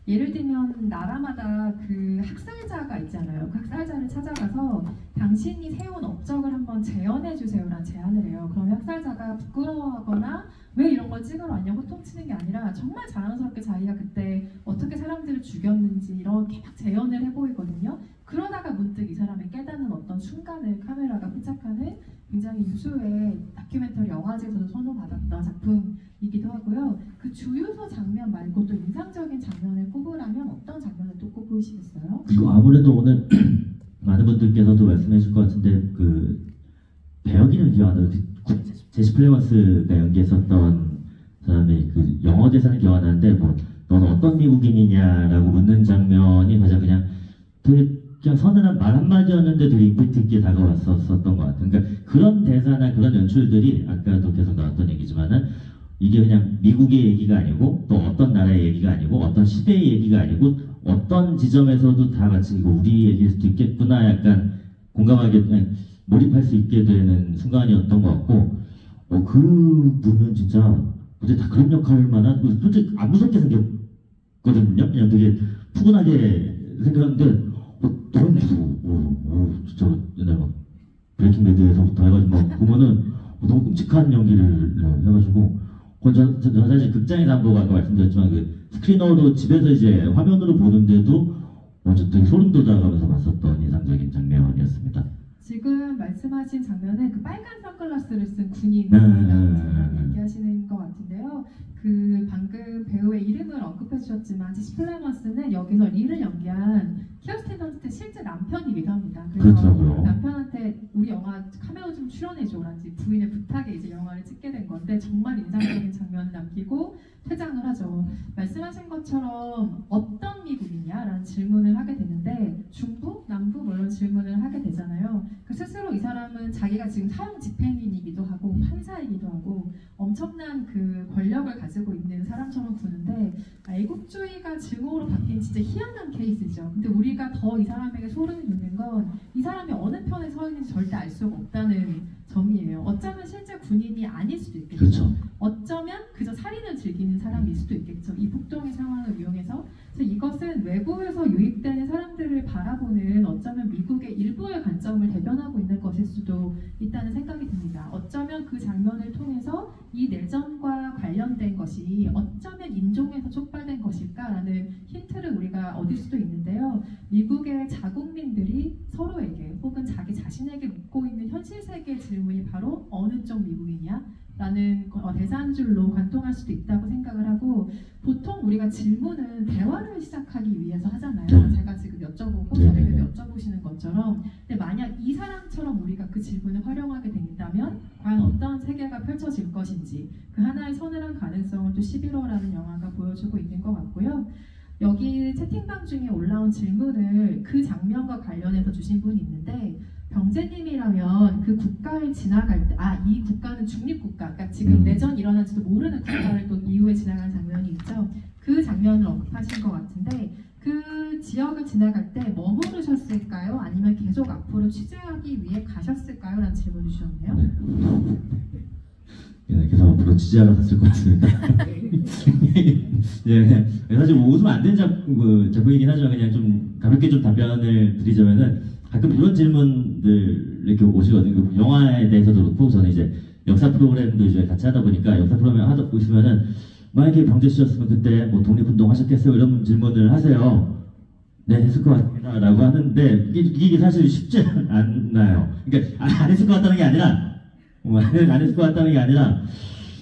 예를 들면 나라마다 그 학살자가 있잖아요. 그 학살자를 찾아가서 당신이 세운 업적을 한번 재현해 주세요라는 제안을 해요. 그럼 학살자가 부끄러워하거나 왜 이런 걸 찍으러 왔냐 호통치는 게 아니라 정말 자연스럽게 자기가 그때 어떻게 사람들을 죽였는지 이렇게 막 재현을 해 보이거든요. 그러다가 문득 이 사람이 깨닫는 어떤 순간을 카메라가 포착하는 굉장히 유수의 다큐멘터리 영화제에서도 선호받았던 작품이기도 하고요. 그 주유소 장면 말고 또 인상적인 장면을 꼽으라면 어떤 장면을 또 꼽으시겠어요? 아무래도 오늘 많은 분들께서도 말씀해 주실 것 같은데 그 배역이는 기억 안 나요. 제시 플레먼스가 연기했었던 사람의 그 영어 대사는 기억 안 나는데 뭐 너는 어떤 미국인이냐라고 묻는 장면이 가장 그냥 되게 그냥 서늘한 말 한마디였는데 되게 임팩트 있게 다가왔었던 것 같아요. 그러니까 그런 대사나 그런 연출들이 아까도 계속 나왔던 얘기지만은 이게 그냥 미국의 얘기가 아니고 또 어떤 나라의 얘기가 아니고 어떤 시대의 얘기가 아니고 어떤 지점에서도 다 같이 이거 우리 얘기일 수도 있겠구나 약간 공감하게 몰입할 수 있게 되는 순간이었던 것 같고 그 분은 진짜 어제 다 그런 역할만 한 솔직히 안 무섭게 생겼거든요. 그냥 되게 푸근하게 생겼는데 너무 무서워. 진짜 옛날 막 브레이킹 배드에서부터 해가지고 막 보면은 너무 끔찍한 연기를 해가지고 저 사실 극장에서 한 번 아까 말씀드렸지만 그 스크리너로 집에서 이제 화면으로 보는데도 먼저 되게 소름 돋아가면서 봤었던 인상적인 장면이었습니다. 지금 말씀하신 장면은 그 빨간 선글라스를 쓴 군인 얘기하시는 것 같은데요. 그 방금 배우의 이름을 언급해 주셨지만 제시 플레먼스는 여기서 리를 연기한 키어스틴 던스트의 실제 남편이기도 합니다. 그래서 그렇더라고요. 남편한테 우리 영화 카메오 좀 출연해줘라는지 부인의 부탁에 이제 영화를 찍게 된 건데 정말 인상적인 장면을 남기고 퇴장을 하죠. 말씀하신 것처럼 어떤 미국이냐라는 질문을 하게 되는데 중부, 남부 뭐 이런 질문을 하게 되잖아요. 그 스스로 이 사람은 자기가 지금 사형 집행인이기도 하고 판사이기도 하고 엄청난 그 권력을 가지고 있는 사람처럼 구는데 애국주의가 증오로 바뀐 진짜 희한한 케이스죠. 근데 우리가 더 이 사람에게 소름이 돋는 건 이 사람이 어느 편에 서 있는지 절대 알 수가 없다는 점이에요. 어쩌면 실제 군인이 아닐 수도 있겠죠. 그렇죠. 어쩌면 그저 살인을 즐기는 사람일 수도 있겠죠. 이 북동의 상황을 이용해서. 그래서 이것은 외부에서 유입되는 사람들을 바라보는 어쩌면 미국의 일부의 관점을 대변하고 있는 것일 수도 있다는 생각이 듭니다. 어쩌면 그 장면을 통해서 이 내전과 관련된 것이 어쩌면 인종에서 촉발된 것일까라는 힌트를 우리가 얻을 수도 있는데요. 미국의 자국민들이 서로에게 혹은 자기 자신에게 묻고 있는 현실 세계의 질문이 바로 어느 쪽 미국이냐? 라는 대사한줄로 관통할 수도 있다고 생각을 하고 보통 우리가 질문은 대화를 시작하기 위해서 하잖아요. 제가 지금 여쭤보고 저에게도 여쭤보시는 것처럼 근데 만약 이 사람처럼 우리가 그 질문을 활용하게 된다면 과연 어떤 세계가 펼쳐질 것인지 그 하나의 서늘한 가능성을 또 11호라는 영화가 보여주고 있는 것 같고요. 여기 채팅방 중에 올라온 질문을 그 장면과 관련해서 주신 분이 있는데 병재님이라면 그 국가를 지나갈 때, 이 국가는 중립국가, 그러니까 지금 내전 일어난지도 모르는 국가를 또 이후에 지나가는 장면이 있죠. 그 장면을 언급하신 것 같은데 그 지역을 지나갈 때 머무르셨을까요? 아니면 계속 앞으로 취재하기 위해 가셨을까요? 라는 질문을 주셨네요. 네, 계속 앞으로 취재하러 갔을 것 같습니다. 예, 사실 뭐 웃으면 안 되는 작품이긴 하지만 그냥 좀 가볍게 좀 답변을 드리자면은 가끔 이런 질문들 이렇게 오시거든요. 영화에 대해서도 그렇고 저는 이제 역사 프로그램도 이제 같이 하다 보니까 역사 프로그램 하다 보시면은 만약에 병재 씨였으면 그때 뭐 독립운동 하셨겠어요? 이런 질문을 하세요. 네, 했을 것 같습니다. 라고 하는데 이게 사실 쉽지 않나요. 그러니까 안 했을 것 같다는 게 아니라 안 했을 것 같다는 게 아니라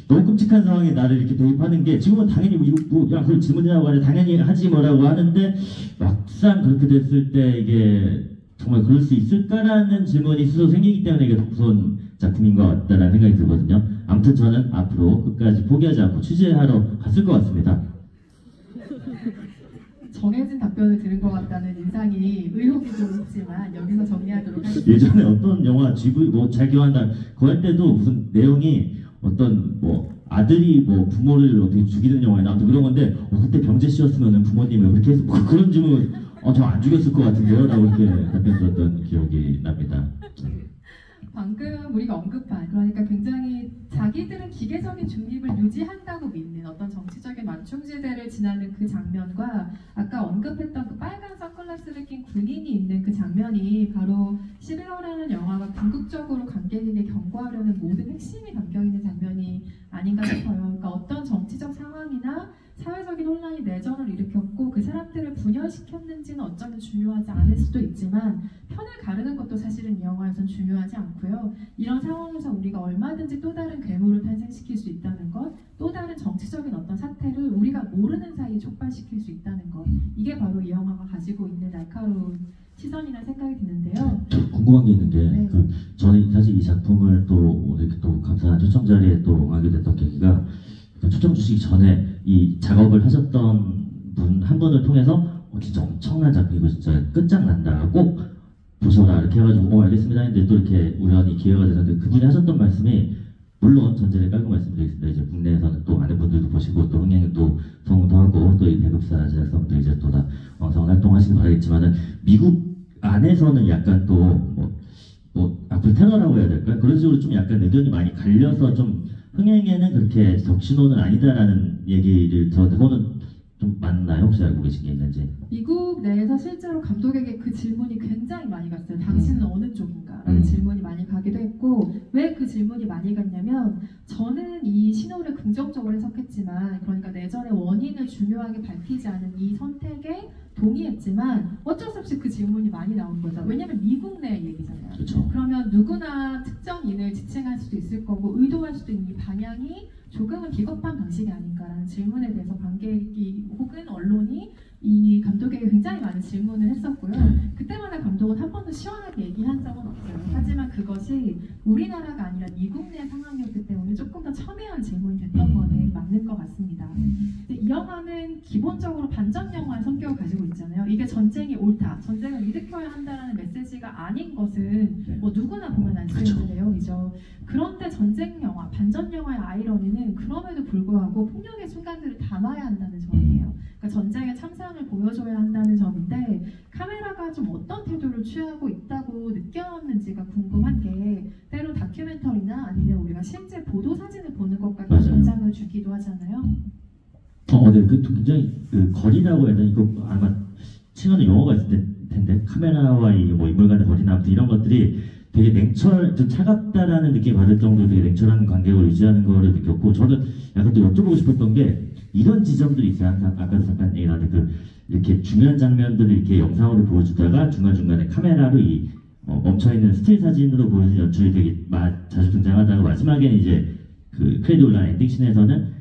너무 끔찍한 상황에 나를 이렇게 대입하는 게 지금은 당연히 야 그걸 질문이라고 하냐 당연히 하지 뭐라고 하는데 막상 그렇게 됐을 때 이게 정말 그럴 수 있을까라는 질문이 스스로 생기기 때문에 이게 더 무서운 작품인 것 같다는 생각이 들거든요. 아무튼 저는 앞으로 끝까지 포기하지 않고 취재하러 갔을 것 같습니다. 정해진 답변을 들은 것 같다는 인상이 의혹이 좀 있지만 여기서 정리하도록 하겠습니다. 예전에 어떤 영화 GV 잘 기억한다 그거 할 때도 무슨 내용이 어떤 아들이 부모를 어떻게 죽이는 영화에 아무튼 그런 건데 그때 병재 씨였으면 부모님을 그렇게 해서 그런 질문 저 안 죽였을 것 같은데요? 라고 이렇게 답변 들었던 기억이 납니다. 방금 우리가 언급한 그러니까 굉장히 자기들은 기계적인 중립을 유지한다고 믿는 어떤 정치적인 맞춤지대를 지나는 그 장면과 아까 언급했던 그 빨간 선글라스를 낀 군인이 있는 그 장면이 바로 11호라는 영화가 궁극적으로 관객에게 경고하려는 모든 핵심이 담겨있는 장면이 아닌가 싶어요. 그러니까 어떤 정치적 상황이나 사회적인 혼란이 내전을 일으켰고 그 사람들을 분열시켰는지는 어쩌면 중요하지 않을 수도 있지만 편을 가르는 것도 사실은 이 영화에선 중요하지 않고요. 이런 상황에서 우리가 얼마든지 또 다른 괴물을 탄생시킬 수 있다는 것, 또 다른 정치적인 어떤 사태를 우리가 모르는 사이에 촉발시킬 수 있다는 것, 이게 바로 이 영화가 가지고 있는 날카로운 시선이라는 생각이 드는데요. 궁금한 게 있는데 저는 사실 이 작품을 또 이렇게 또 감사한 초청 자리에 또 응하게 됐던 계기가 초청 주시기 전에 이 작업을 하셨던 분 한 분을 통해서 진짜 엄청난 작품이고 진짜 끝장난다 꼭 보셔라 이렇게 해가지고 알겠습니다 했는데 또 이렇게 우연히 기회가 되는데 그분이 하셨던 말씀이 물론 전제를 깔고 말씀드리겠습니다. 이제 국내에서는 또 많은 분들도 보시고 또 흥행도 성공도 하고 또 이 배급사 제작사분들 이제 또 다 왕성한 활동하시기 바라겠지만은 미국 안에서는 약간 또 앞으로 테러라고 해야 될까요? 그런 식으로 좀 약간 의견이 많이 갈려서 좀 흥행에는 그렇게 적신호는 아니다라는 얘기를 들었는데 그거는 좀 맞나요? 혹시 알고 계신 게 있는지? 미국 내에서 실제로 감독에게 그 질문이 굉장히 많이 갔어요. 당신은 어느 쪽인가? 라는 질문이 많이 가기도 했고 왜 그 질문이 많이 갔냐면 저는 이 신호를 긍정적으로 해석했지만 그러니까 내전의 원인을 중요하게 밝히지 않은 이 선택에 동의했지만 어쩔 수 없이 그 질문이 많이 나온 거죠. 왜냐하면 미국 내 얘기잖아요. 그렇죠. 그러면 누구나 특정인을 지칭할 수도 있을 거고 의도할 수도 있는 이 방향이 조금은 비겁한 방식이 아닌가라는 질문에 대해서 관객이 혹은 언론이 이 감독에게 굉장히 많은 질문을 했었고요. 그때마다 감독은 한 번도 시원하게 얘기한 적은 없어요. 하지만 그것이 우리나라가 아니라 미국 내 상황이었기 때문에 조금 더 첨예한 질문이 됐던 거는 맞는 것 같습니다. 근데 이 영화는 기본적으로 반전 영화의 성격을 가지고 있잖아요. 이게 전쟁이 옳다, 전쟁을 일으켜야 한다는 메시지가 아닌 것은 뭐 누구나 보면 알 수 있는 그렇죠. 내용이죠. 그런데 전쟁 영화, 반전 영화의 아이러니는 그럼에도 불구하고 폭력의 순간들을 담아야 한다는 점이에요. 그러니까 전쟁의 참상을 보여줘야 한다는 점인데 카메라가 좀 어떤 태도를 취하고 있다고 느꼈는지가 궁금한 게 때로 다큐멘터리나 아니면 우리가 실제 보도 사진을 보는 것 같은 맞아요. 인상을 주기도 하잖아요. 네, 그 굉장히 그 거리라고 해야 되나 이거 아마 칭하는 용어가 있을 텐데 카메라와의 뭐 인물 간의 거리나 아무튼 이런 것들이 되게 좀 차갑다라는 느낌이 받을 정도로 되게 냉철한 간격을 유지하는 거를 느꼈고 저는 약간 또 여쭤보고 싶었던 게 이런 지점들이 있어요. 항상 아까도 잠깐 얘기 나왔는데 이렇게 중요한 장면들을 이렇게 영상으로 보여주다가 중간중간에 카메라로 멈춰있는 스틸 사진으로 보여주는 연출이 되게 자주 등장하다가 마지막에는 이제 그 크레딧 올라간 엔딩씬에서는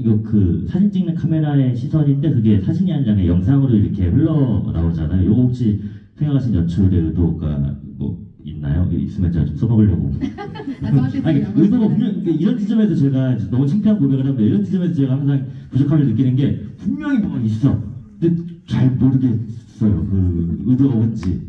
이거 그 사진 찍는 카메라의 시선인데 그게 사진이 아니라 그냥 영상으로 이렇게 흘러나오잖아요. 이거 혹시 생각하신 연출의 의도가 뭐 있나요? 있으면 제가 좀 써먹으려고. 아니, 의도가 분명 이런 지점에서 제가 너무 창피한 고백을 합니다. 이런 지점에서 제가 항상 부족함을 느끼는 게 분명히 뭐가 있어. 근데 잘 모르겠어요. 그 의도가 뭔지.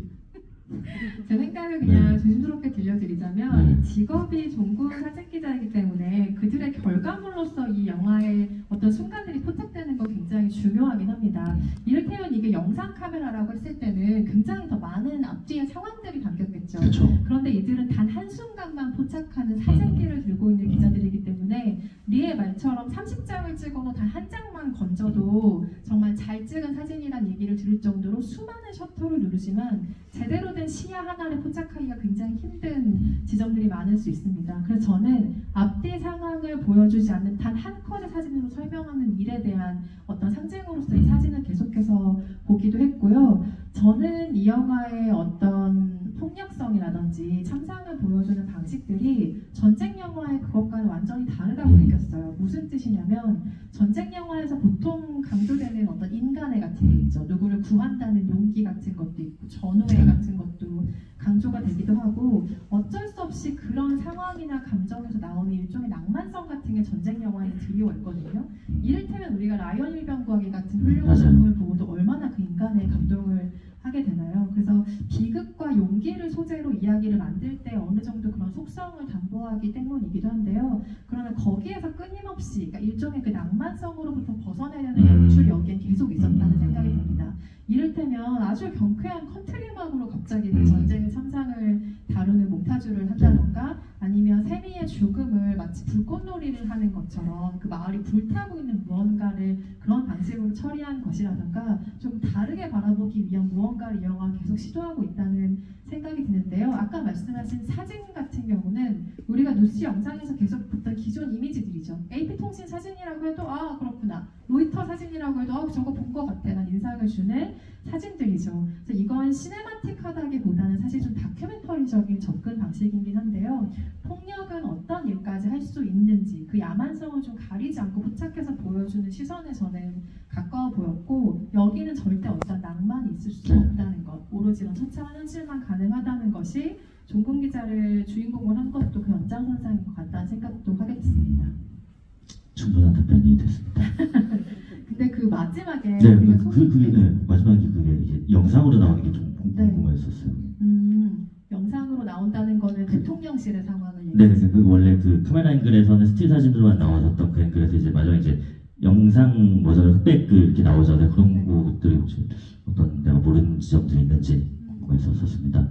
제 생각을 그냥 네. 조심스럽게 들려드리자면 네. 직업이 종군 사진기자이기 때문에 그들의 결과물로서 이 영화의 어떤 순간들이 포착되는 거 굉장히 중요하긴 합니다. 이를테면 이게 영상 카메라라고 했을 때는 굉장히 더 많은 앞뒤의 상황들이 담겼겠죠. 그렇죠. 그런데 이들은 단 한순간만 포착하는 사진기를 들고 있는 기자들이기 때문에 리의 말처럼 30장을 찍어도 단 한 장만 건져도 정말 잘 찍은 사진이란 얘기를 들을 정도로 수많은 셔터를 누르지만 제대로 된 시야 하나를 포착하기가 굉장히 힘든 지점들이 많을 수 있습니다. 그래서 저는 앞뒤 상황을 보여주지 않는 단 한 컷의 사진으로 설명하는 일에 대한 어떤 상징으로서 이 사진을 계속해서 보기도 했고요. 저는 이 영화의 어떤 폭력성이라든지 참상을 보여주는 방식들이 전쟁 영화의 그것과는 완전히 다르다고 느꼈어요. 무슨 뜻이냐면 전쟁 영화에서 보통 강조되는 어떤 인간애 같은 게 있죠. 누구를 구한다는 용기 같은 것도 있고 전우애 같은 것도 강조가 되기도 하고 어쩔 수 없이 그런 상황이나 감정에서 나오는 일종의 낭만성 같은 게 전쟁 영화에 드리워 있거든요. 이를테면 우리가 라이언 일병구하기 같은 훌륭한 맞아요. 작품을 보고도 얼마나 그 인간의 감동을 하게 되나요? 그래서 비극과 용기를 소재로 이야기를 만들 때 어느 정도 그런 속성을 담보하기 때문이기도 한데요. 그러면 거기에서 끊임없이 그러니까 일종의 그 낭만성으로부터 벗어나려는 연출이 여기엔 계속 있었다는 생각이 듭니다. 이를테면 아주 경쾌한 컨트리 음악으로 갑자기 그 전쟁의 참상을 다루는 몽타주를 한다던가 아니면 세미의 죽음을 마치 불꽃놀이를 하는 것처럼 그 마을이 불타고 있는 무언가를 그런 방식으로 처리한 것이라던가 좀 다르게 바라보기 위한 무언가를 이 영화가 계속 시도하고 있다는 생각이 드는데요. 아까 말씀하신 사진 같은 경우는 우리가 뉴스 영상에서 계속 봤던 기존 이미지들이죠. AP통신 사진이라고 해도 아 그렇구나. 로이터 사진이라고 해도 저거 본 것 같아. 난 인상을 주는 사진들이죠. 그래서 이건 시네마틱하다기보다는 사실 좀 다큐멘터리적인 접근 방식이긴 한데요. 폭력은 어떤 일까지 할 수 있는지 그 야만성을 좀 가리지 않고 포착해서 보여주는 시선에서는 가까워 보였고 여기는 절대 어떤 낭만이 있을 수 없다는 것 오로지 이런 처참한 현실만 가능하다는 것이 종군 기자를 주인공으로 한 것도 그 연장선상인 것 같다는 생각도 하게 됐습니다. 충분한 답변이 됐습니다. 근데 그 마지막에 네, 마지막에 그게 이제 영상으로 나오는 게 좀 네. 궁금했었어요. 영상으로 나온다는 거는 대통령실의 상황을 네, 얘기하죠. 그 원래 그 카메라 앵글에서는 스틸 사진으로만 나왔었던 그 앵글에서 이제 마지막에 이제 영상 버전을 흑백 이렇게 나오잖아요. 그런 네. 것들이 혹시 어떤 내가 모르는 지점들이 있는지 궁금했었습니다.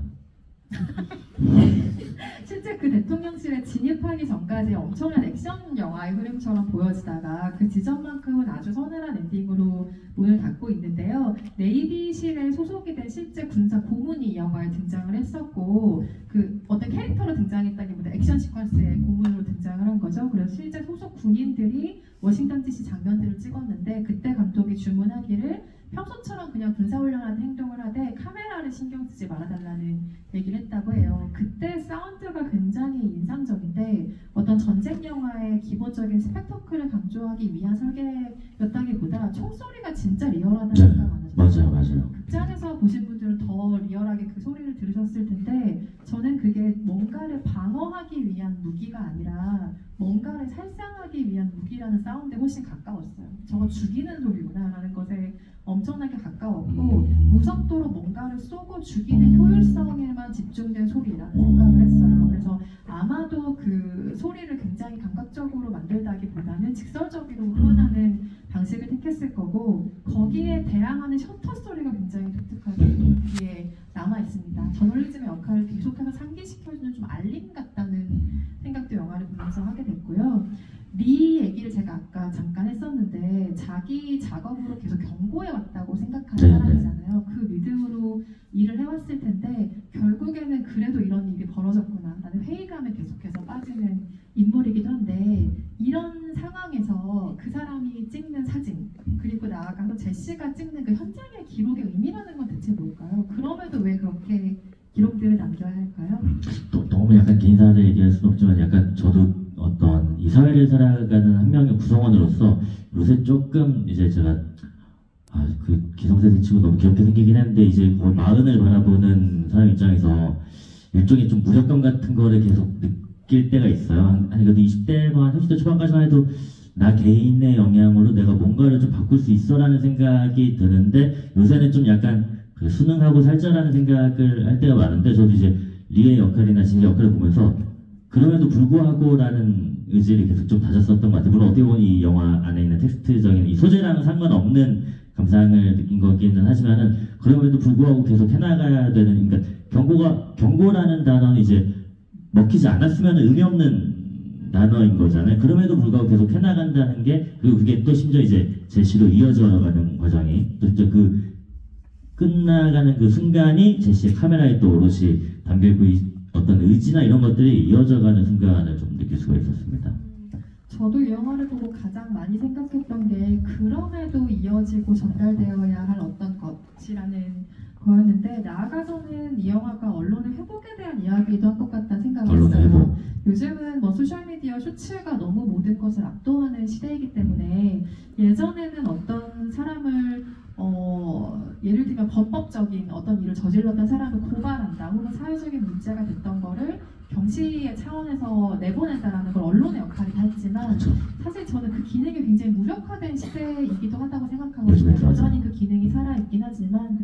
실제 그 대통령실에 진입하기 전까지 엄청난 액션 영화의 흐름처럼 보여지다가 그 지점만큼은 아주 서늘한 엔딩으로 문을 닫고 있는데요. 네이비실에 소속이 된 실제 군사 고문이 이 영화에 등장을 했었고 그 어떤 캐릭터로 등장했다기보다 액션 시퀀스의 고문으로 등장을 한 거죠. 그래서 실제 소속 군인들이 워싱턴 DC 장면들을 찍었는데 그때 감독이 주문하기를 평소처럼 그냥 군사훈련하는 행동을 하되 카메라를 신경 쓰지 말아달라는 얘기를 했다고 해요. 그때 사운드가 굉장히 인상적인데 어떤 전쟁 영화의 기본적인 스펙터클을 강조하기 위한 설계였다기보다 총소리가 진짜 리얼하다는 생각 안 하셨어요? 맞아요. 극장에서 보신 분들은 더 리얼하게 그 소리를 들으셨을 텐데 저는 그게 뭔가를 방어하기 위한 무기가 아니라 뭔가를 살상하기 살리기 위한 무기라는 사운드에 훨씬 가까웠어요. 저거 죽이는 소리구나라는 것에 엄청나게 가까웠고 무섭도록 뭔가를 쏘고 죽이는 효율성에만 집중된 소리라는 생각을 했어요. 그래서 아마도 그 소리를 굉장히 감각적으로 만들다기보다는 직설적으로 표현하는 방식을 택했을 거고 거기에 대항하는 셔터 소리가 굉장히 독특하게 귀에 남아 있습니다. 저널리즘의 역할을 계속해서 상기시켜주는 좀 알림 같다는 생각도 영화를 보면서 하게 됐고요. 리 얘기를 제가 아까 잠깐 했었는데 자기 작업으로 계속 경고해 왔다고 생각하는 사람이잖아요. 그 믿음으로 일을 해왔을 텐데 결국에는 그래도 이런 일이 벌어졌구나 라는 회의감에 계속해서 빠지는 인물이기도 한데 이런 상황에서 그 사람이 찍는 사진 그리고 나아가서 제시가 찍는 그 현장의 기록의 의미라는 건 대체 뭘까요? 그럼에도 왜 그렇게 기록들을 남겨야 할까요? 너무 약간 개인사를 얘기할 수는 없지만 약간 저도 어떤 이 사회를 살아가는 한 명의 구성원으로서 요새 조금 이제 제가 그 기성세대 치고 너무 귀엽게 생기긴 했는데 이제 거의 마흔을 바라보는 사람 입장에서 일종의 좀 무력감 같은 거를 계속 느낄 때가 있어요. 아니 그래도 20대 뭐 30대 초반까지만 해도 나 개인의 영향으로 내가 뭔가를 좀 바꿀 수 있어라는 생각이 드는데 요새는 좀 약간 그 순응하고 살자라는 생각을 할 때가 많은데 저도 이제 리의 역할이나 진의 역할을 보면서 그럼에도 불구하고라는 의지를 계속 좀 다졌었던 것 같아요. 물론 어떻게 보면 이 영화 안에 있는 텍스트적인 이 소재랑은 상관없는 감상을 느낀 거기는 하지만은 그럼에도 불구하고 계속 해나가야 되는 그러니까 경고라는 단어는 이제 먹히지 않았으면 의미 없는 단어인 거잖아요. 그럼에도 불구하고 계속 해나간다는 게 그리고 그게 또 심지어 이제 제시로 이어져가는 과정이 또 진짜 그 끝나가는 그 순간이 제시의 카메라에 또 오롯이 담겨있고 어떤 의지나 이런 것들이 이어져가는 순간을 좀 느낄 수가 있었습니다. 저도 이 영화를 보고 가장 많이 생각했던 게 그럼에도 이어지고 전달되어야 할 어떤 것이라는 거였는데 나아가서는 이 영화가 언론의 회복에 대한 이야기도 한 것 같다는 생각을 했어요. 요즘은 뭐 소셜미디어 쇼츠가 너무 모든 것을 압도하는 시대이기 때문에 예전에는 어떤 사람을 예를 들면 범법적인 어떤 일을 저질렀던 사람을 고발한다 혹은 사회적인 문제가 됐던 거를 경시의 차원에서 내보낸다라는 걸 언론의 역할이 다 했지만 사실 저는 그 기능이 굉장히 무력화된 시대이기도 하다고 생각하거든요. 여전히 그 기능이 살아있긴 하지만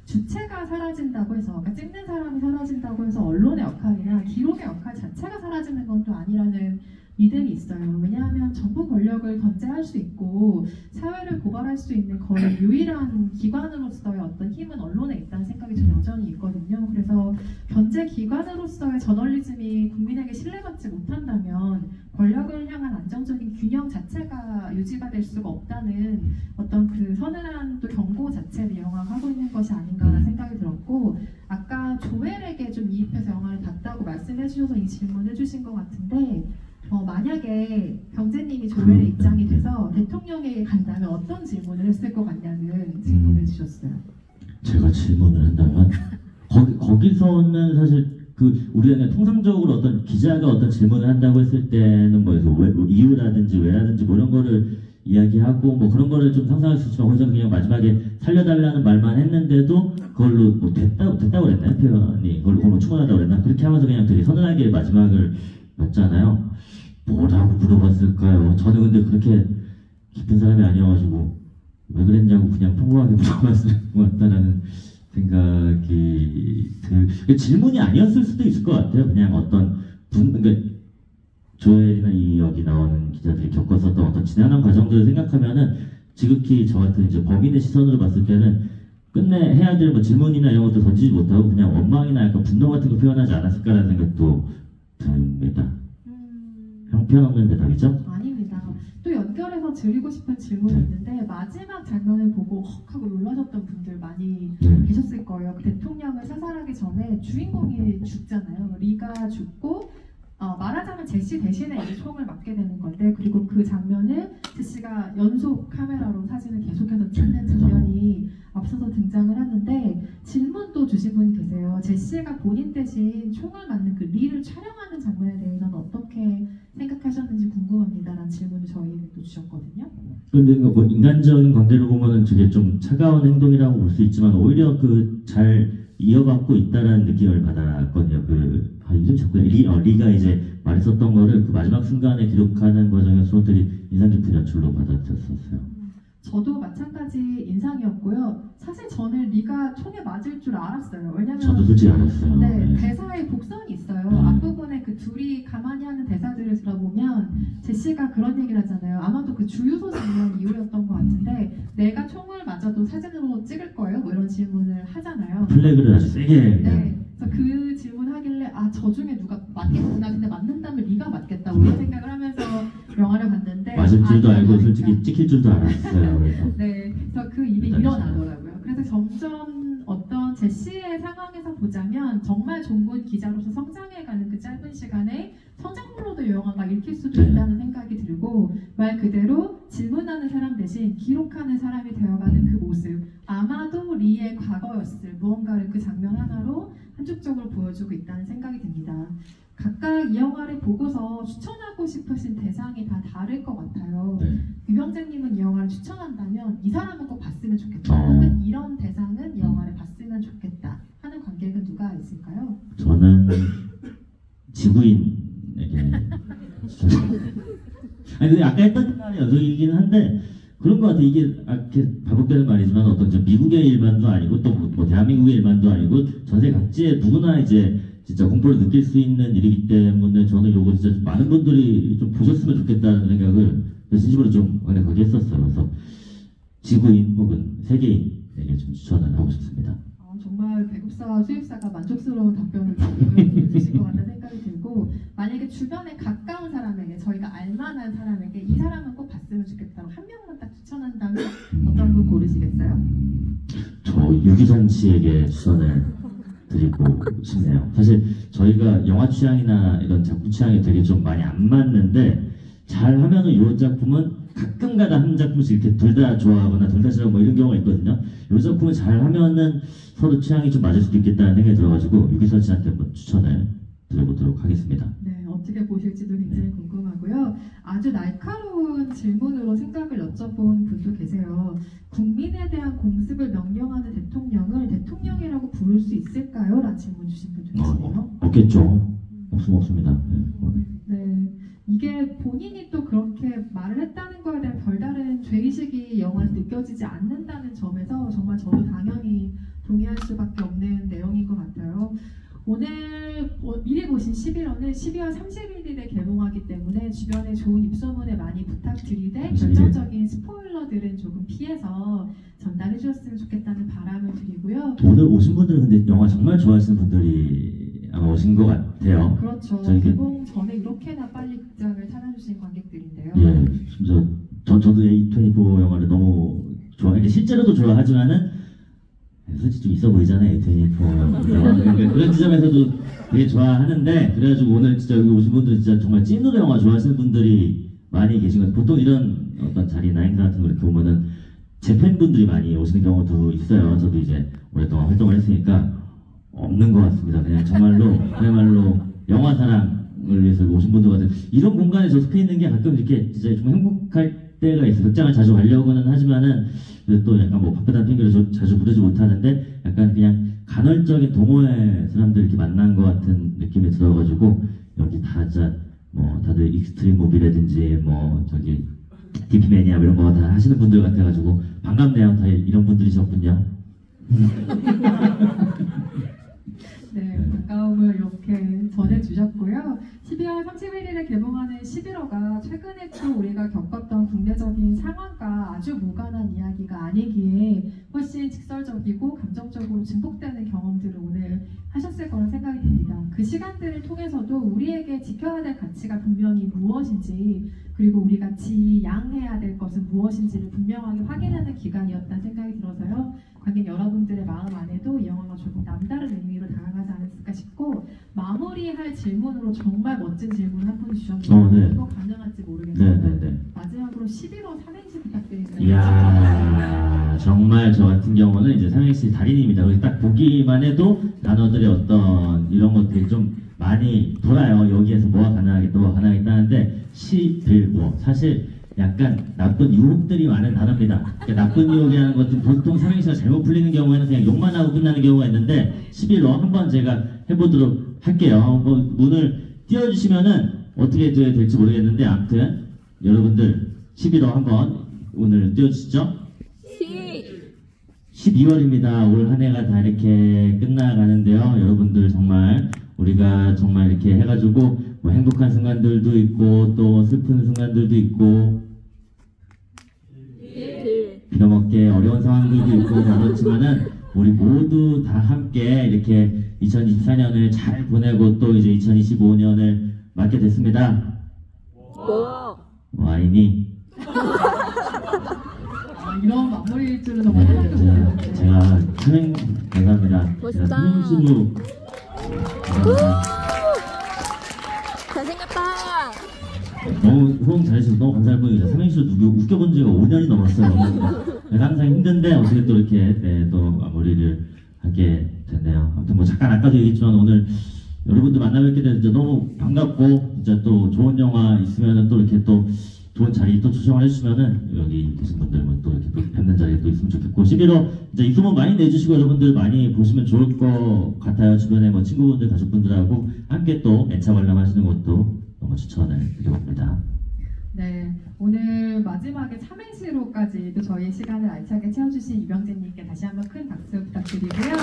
주체가 사라진다고 해서 그러니까 찍는 사람이 사라진다고 해서 언론의 역할이나 기록의 역할 자체가 사라지는 건 또 아니라는 믿음이 있어요. 왜냐하면 정부 권력을 견제할 수 있고 사회를 고발할 수 있는 거의 유일한 기관으로서의 어떤 힘은 언론에 있다는 생각이 저는 여전히 있거든요. 그래서 견제 기관으로서의 저널리즘이 국민에게 신뢰받지 못한다면 권력을 향한 안정적인 균형 자체가 유지가 될 수가 없다는 어떤 그 서늘한 또 경고 자체를 영화가 하고 있는 것이 아닌가라는 생각이 들었고 아까 조엘에게 좀 이입해서 영화를 봤다고 말씀해 주셔서 이 질문을 해주신 것 같은데 만약에 경제님이 조엘의 입장이 돼서 대통령에게 간다면 어떤 질문을 했을 것 같냐는 질문을 주셨어요. 제가 질문을 한다면 거기서는 사실 우리가 그냥 통상적으로 어떤 기자가 어떤 질문을 한다고 했을 때는 뭐 이유라든지 왜라든지 뭐 이런 거를 이야기하고 뭐 그런 거를 좀 상상할 수 있지만 거기서 그냥 마지막에 살려달라는 말만 했는데도 그걸로 뭐 됐다고 그랬나요? 표현이 그걸로 충분하다고 그랬나? 그렇게 하면서 그냥 되게 서늘하게 마지막을 맞잖아요. 뭐라고 물어봤을까요? 저는 근데 그렇게 깊은 사람이 아니어가지고 왜 그랬냐고 그냥 평범하게 물어봤을 것 같다라는 생각이 질문이 아니었을 수도 있을 것 같아요. 그냥 어떤 그러니까 조엘이나 이 여기 나오는 기자들이 겪었었던 어떤 지난한 과정들을 생각하면은 지극히 저 같은 이제 범인의 시선으로 봤을 때는 끝내 해야 될 뭐 질문이나 이런 것도 던지지 못하고 그냥 원망이나 약간 분노 같은 거 표현하지 않았을까라는 생각도 듭니다. 형편없는 대답이죠? 아닙니다. 또 연결해서 드리고 싶은 질문이 있는데 마지막 장면을 보고 헉 하고 놀라셨던 분들 많이 계셨을 거예요. 그 대통령을 사살하기 전에 주인공이 죽잖아요. 리가 죽고 말하자면 제시 대신에 이제 총을 맞게 되는 건데 그리고 그 장면을 제시가 연속 카메라로 사진을 계속해서 찍는 장면이 앞서서 등장을 하는데 질문도 주신 분이 계세요. 제시가 본인 대신 총을 맞는 그 리를 촬영하는 장면에 대해서는 어떻게 생각하셨는지 궁금합니다라는 질문을 저희에게도 주셨거든요. 근데 뭐 인간적인 관계로 보면은 저게 좀 차가운 행동이라고 볼 수 있지만 오히려 잘 이어받고 있다라는 느낌을 받았거든요. 요즘 자꾸 리가 이제 말했었던 거를 그 마지막 순간에 기록하는 과정에서 되게 인상 깊은 연출로 받아들였었어요. 저도 마찬가지 인상이었고요. 사실 저는 리가 총에 맞을 줄 알았어요. 왜냐면 저도 솔직히 알았어요. 네, 대사에 곡선이 있어요. 앞부분에 그 둘이 가만히 하는 대사들을 들어보면 제시가 그런 얘기를 하잖아요. 아마도 그 주유소 장면 이후였던 것 같은데 내가 총을 맞아도 사진으로 찍을 거예요? 뭐 이런 질문을 하잖아요. 플래그를 아주 세게 네, 그래서 그 질문하길래 아, 저 중에 누가 맞겠구나. 근데 맞는다면 리가 맞겠다. 뭐 이런 생각을 하면서 영화를 봤는데 맞을 줄도 아니야, 알고 아니야. 솔직히 찍힐 줄도 알았어요. 그래서 네, 그래서 그 일이 일어나더라고요. 그래서 점점 어떤 제시의 상황에서 보자면 정말 종군 기자로서 성장해가는 그 짧은 시간에 성장물로도 영화가 읽힐 수도 네. 있다는 생각이 들고 말 그대로 질문하는 사람 대신 기록하는 사람이 되어가는 그 모습 아마도 리의 과거였을 무언가를 그 장면 하나로 한쪽적으로 보여주고 있다는 생각이 듭니다. 각각 이 영화를 보고서 추천하고 싶으신 대상이 다 다를 것 같아요. 네. 유병재님은 이 영화를 추천한다면 이 사람은 꼭 봤으면 좋겠다. 혹은 이런 대상은 이 영화를 봤으면 좋겠다 하는 관객은 누가 있을까요? 저는 지구인에게 아니 근데 아까 했던 말이 연속이긴 한데 그런 것 같아. 이게 이렇게 반복되는 말이지만 어떤 미국의 일반도 아니고 또 뭐 대한민국의 일반도 아니고 전세 각지에 누구나 이제 진짜 공포를 느낄 수 있는 일이기 때문에 저는 이거 진짜 많은 분들이 좀 보셨으면 좋겠다는 생각을 진심으로 좀 강력하게 했었어요. 그래서 지구인 혹은 세계인에게 좀 추천을 하고 싶습니다. 정말 배급사와 수입사가 만족스러운 답변을 주신 것 같다는 생각이 들고 만약에 주변에 가까운 사람에게 저희가 알만한 사람에게 이 사람은 꼭 봤으면 좋겠다고 한 명만 딱 추천한다면 어떤 분 고르시겠어요? 저 유기선 씨에게 추천을 드리고 싶네요. 사실 저희가 영화 취향이나 이런 작품 취향이 되게 좀 많이 안 맞는데 잘 하면은 이 작품은 가끔가다 한 작품씩 이렇게 둘 다 좋아하거나 둘 다 싫어하고 뭐 이런 경우가 있거든요. 이 작품은 잘 하면은 서로 취향이 좀 맞을 수도 있겠다는 생각이 들어가지고 유기선 씨한테 한번 추천을 드려보도록 하겠습니다. 네, 어떻게 보실지도 굉장히 궁금하고요. 아주 날카로운 질문으로 생각을 여쭤본 분도 계세요. 국민에 대한 공습을 명령하는 대통령을 대통령이라고 부를 수 있을까요? 라는 질문 주신 분도 계시네요. 없겠죠. 없습니다. 네, 이게 본인이 또 그렇게 말을 했다는 거에 대한 별다른 죄의식이 영화에서 느껴지지 않는다는 점에서 정말 저도 당연히 동의할 수밖에 없는 내용인 것 같아요. 오늘 미리 보신 11화는 12월 31일에 개봉하기 때문에 주변에 좋은 입소문을 많이 부탁드리되 결정적인 스포일러들은 조금 피해서 전달해 주셨으면 좋겠다는 바람을 드리고요. 오늘 오신 분들은 근데 영화 정말 좋아하시는 분들이 아마 오신 것 같아요. 그렇죠. 개봉 전에 이렇게나 빨리 극장을 찾아주신 관객들인데요. 예, 진짜 저도 A24 영화를 너무 좋아해요. 실제로도 좋아하지만은 솔직히 좀 있어 보이잖아요. A24 그런 지점에서도 되게 좋아하는데 그래가지고 오늘 진짜 여기 오신 분들 진짜 정말 찐으로 영화 좋아하시는 분들이 많이 계신 것 같아요. 보통 이런 어떤 자리나 행사 같은 거 이렇게 오면은 제 팬분들이 많이 오시는 경우도 있어요. 저도 이제 오랫동안 활동을 했으니까 없는 것 같습니다. 그냥 정말로 그야말로 영화 사랑을 위해서 오신 분들 같은 이런 공간에 저 속해 있는 게 가끔 이렇게 진짜 좀 행복할 때가 있어요. 극장을 자주 가려고는 하지만은 또 약간 뭐 바쁘다는 핑계로 자주 부르지 못하는데 약간 그냥 간헐적인 동호회 사람들 이렇게 만난 것 같은 느낌이 들어가지고 여기 다 진짜 뭐 다들 익스트림 모비라든지 뭐 저기 DP 매니아 이런 거 다 하시는 분들 같아가지고 반갑네요. 다 이런 분들이셨군요. 네, 반가움을 이렇게 전해주셨고요. 12월 31일에 개봉하는 11호가 최근에 또 우리가 겪었던 국내적인 상황과 아주 무관한 이야기가 아니기에 훨씬 직설적이고 감정적으로 증폭되는 경험들을 오늘 하셨을 거란 생각이 듭니다. 그 시간들을 통해서도 우리에게 지켜야 될 가치가 분명히 무엇인지 그리고 우리가 지양해야 될 것은 무엇인지를 분명하게 확인하는 기간이었다는 생각이 들어서요. 관객 여러분들의 마음 안에도 이 영화가 조금 남다른 의미로 다가가지 않았을까 싶고 마무리할 질문으로 정말 멋진 질문 한 분 주셨는데 네. 이거 가능할지 모르겠는데 네. 마지막으로 11호 삼행시 부탁드립니다. 이야 정말 저 같은 경우는 이제 삼행시 달인입니다. 그래서 딱 보기만 해도 단어들의 어떤 이런 것들이 좀 많이 돌아요. 여기에서 뭐가 가능하겠다 뭐가 가능하겠다 하는데 시들워 사실 약간 나쁜 유혹들이 많은 단어입니다. 그러니까 나쁜 유혹이라는 것은 보통 삼행시가 잘못 풀리는 경우에는 그냥 욕만 하고 끝나는 경우가 있는데 11호 한번 제가 해보도록 할게요. 뭐 문을 띄워주시면은 어떻게 될지 모르겠는데 아무튼 여러분들 11호 한번 오늘 띄워주시죠. 12월입니다. 올 한 해가 다 이렇게 끝나가는데요. 여러분들 정말 우리가 정말 이렇게 해가지고 뭐 행복한 순간들도 있고 또 슬픈 순간들도 있고 빌어먹게 어려운 상황들도 있고 그렇지만은 우리 모두 다 함께 이렇게 2024년을 잘 보내고 또 이제 2025년을 맞게 됐습니다. 와인이 이런 마무리일 줄은 너무 생각했어요. 제가 선행 감사합니다. 멋있다. 선행수로 잘생겼다. 너무 호응 잘해주셔서 너무 감사할 뿐이죠. 삼행시로 웃겨본 지가 5년이 넘었어요. 그래서 항상 힘든데 어떻게 또 이렇게 또 마무리를 하게 됐네요. 아무튼 뭐 잠깐 아까도 얘기했지만 오늘 여러분들 만나뵙게 돼서 진짜 너무 반갑고 진짜 또 좋은 영화 있으면은 또 이렇게 또 좋은 자리 또 초청을 해주시면은 여기 계신 분들 뭐 또 이렇게 또 뵙는 자리에 또 있으면 좋겠고 11호 진짜 이 소문 많이 내주시고 여러분들 많이 보시면 좋을 것 같아요. 주변에 뭐 친구분들 가족분들하고 함께 또 애차 관람하시는 것도 너무 추천을 드려봅니다. 네, 오늘 마지막에 삼행시로까지 또 저희 시간을 알차게 채워주신 이병재님께 다시 한번 큰 박수 부탁드리고요.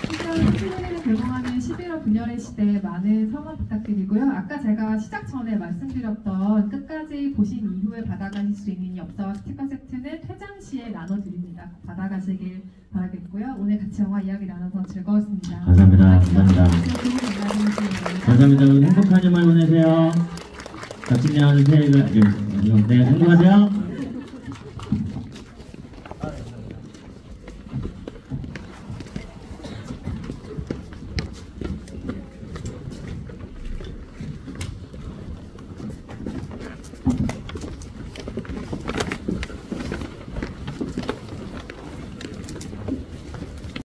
시즌을 개봉하는 11월 분열의 시대 많은 성원 부탁드리고요. 아까 제가 시작 전에 말씀드렸던 끝까지 보신 이후에 받아가실 수 있는 엽서와 스티커 세트는 퇴장 시에 나눠드립니다. 받아가시길 바라겠고요. 오늘 같이 영화 이야기 나눠서 즐거웠습니다. 감사합니다. 감사합니다. 감사합니다. 행복한 주말 보내세요. 같이 지나는 새해가 네, 행복하세요.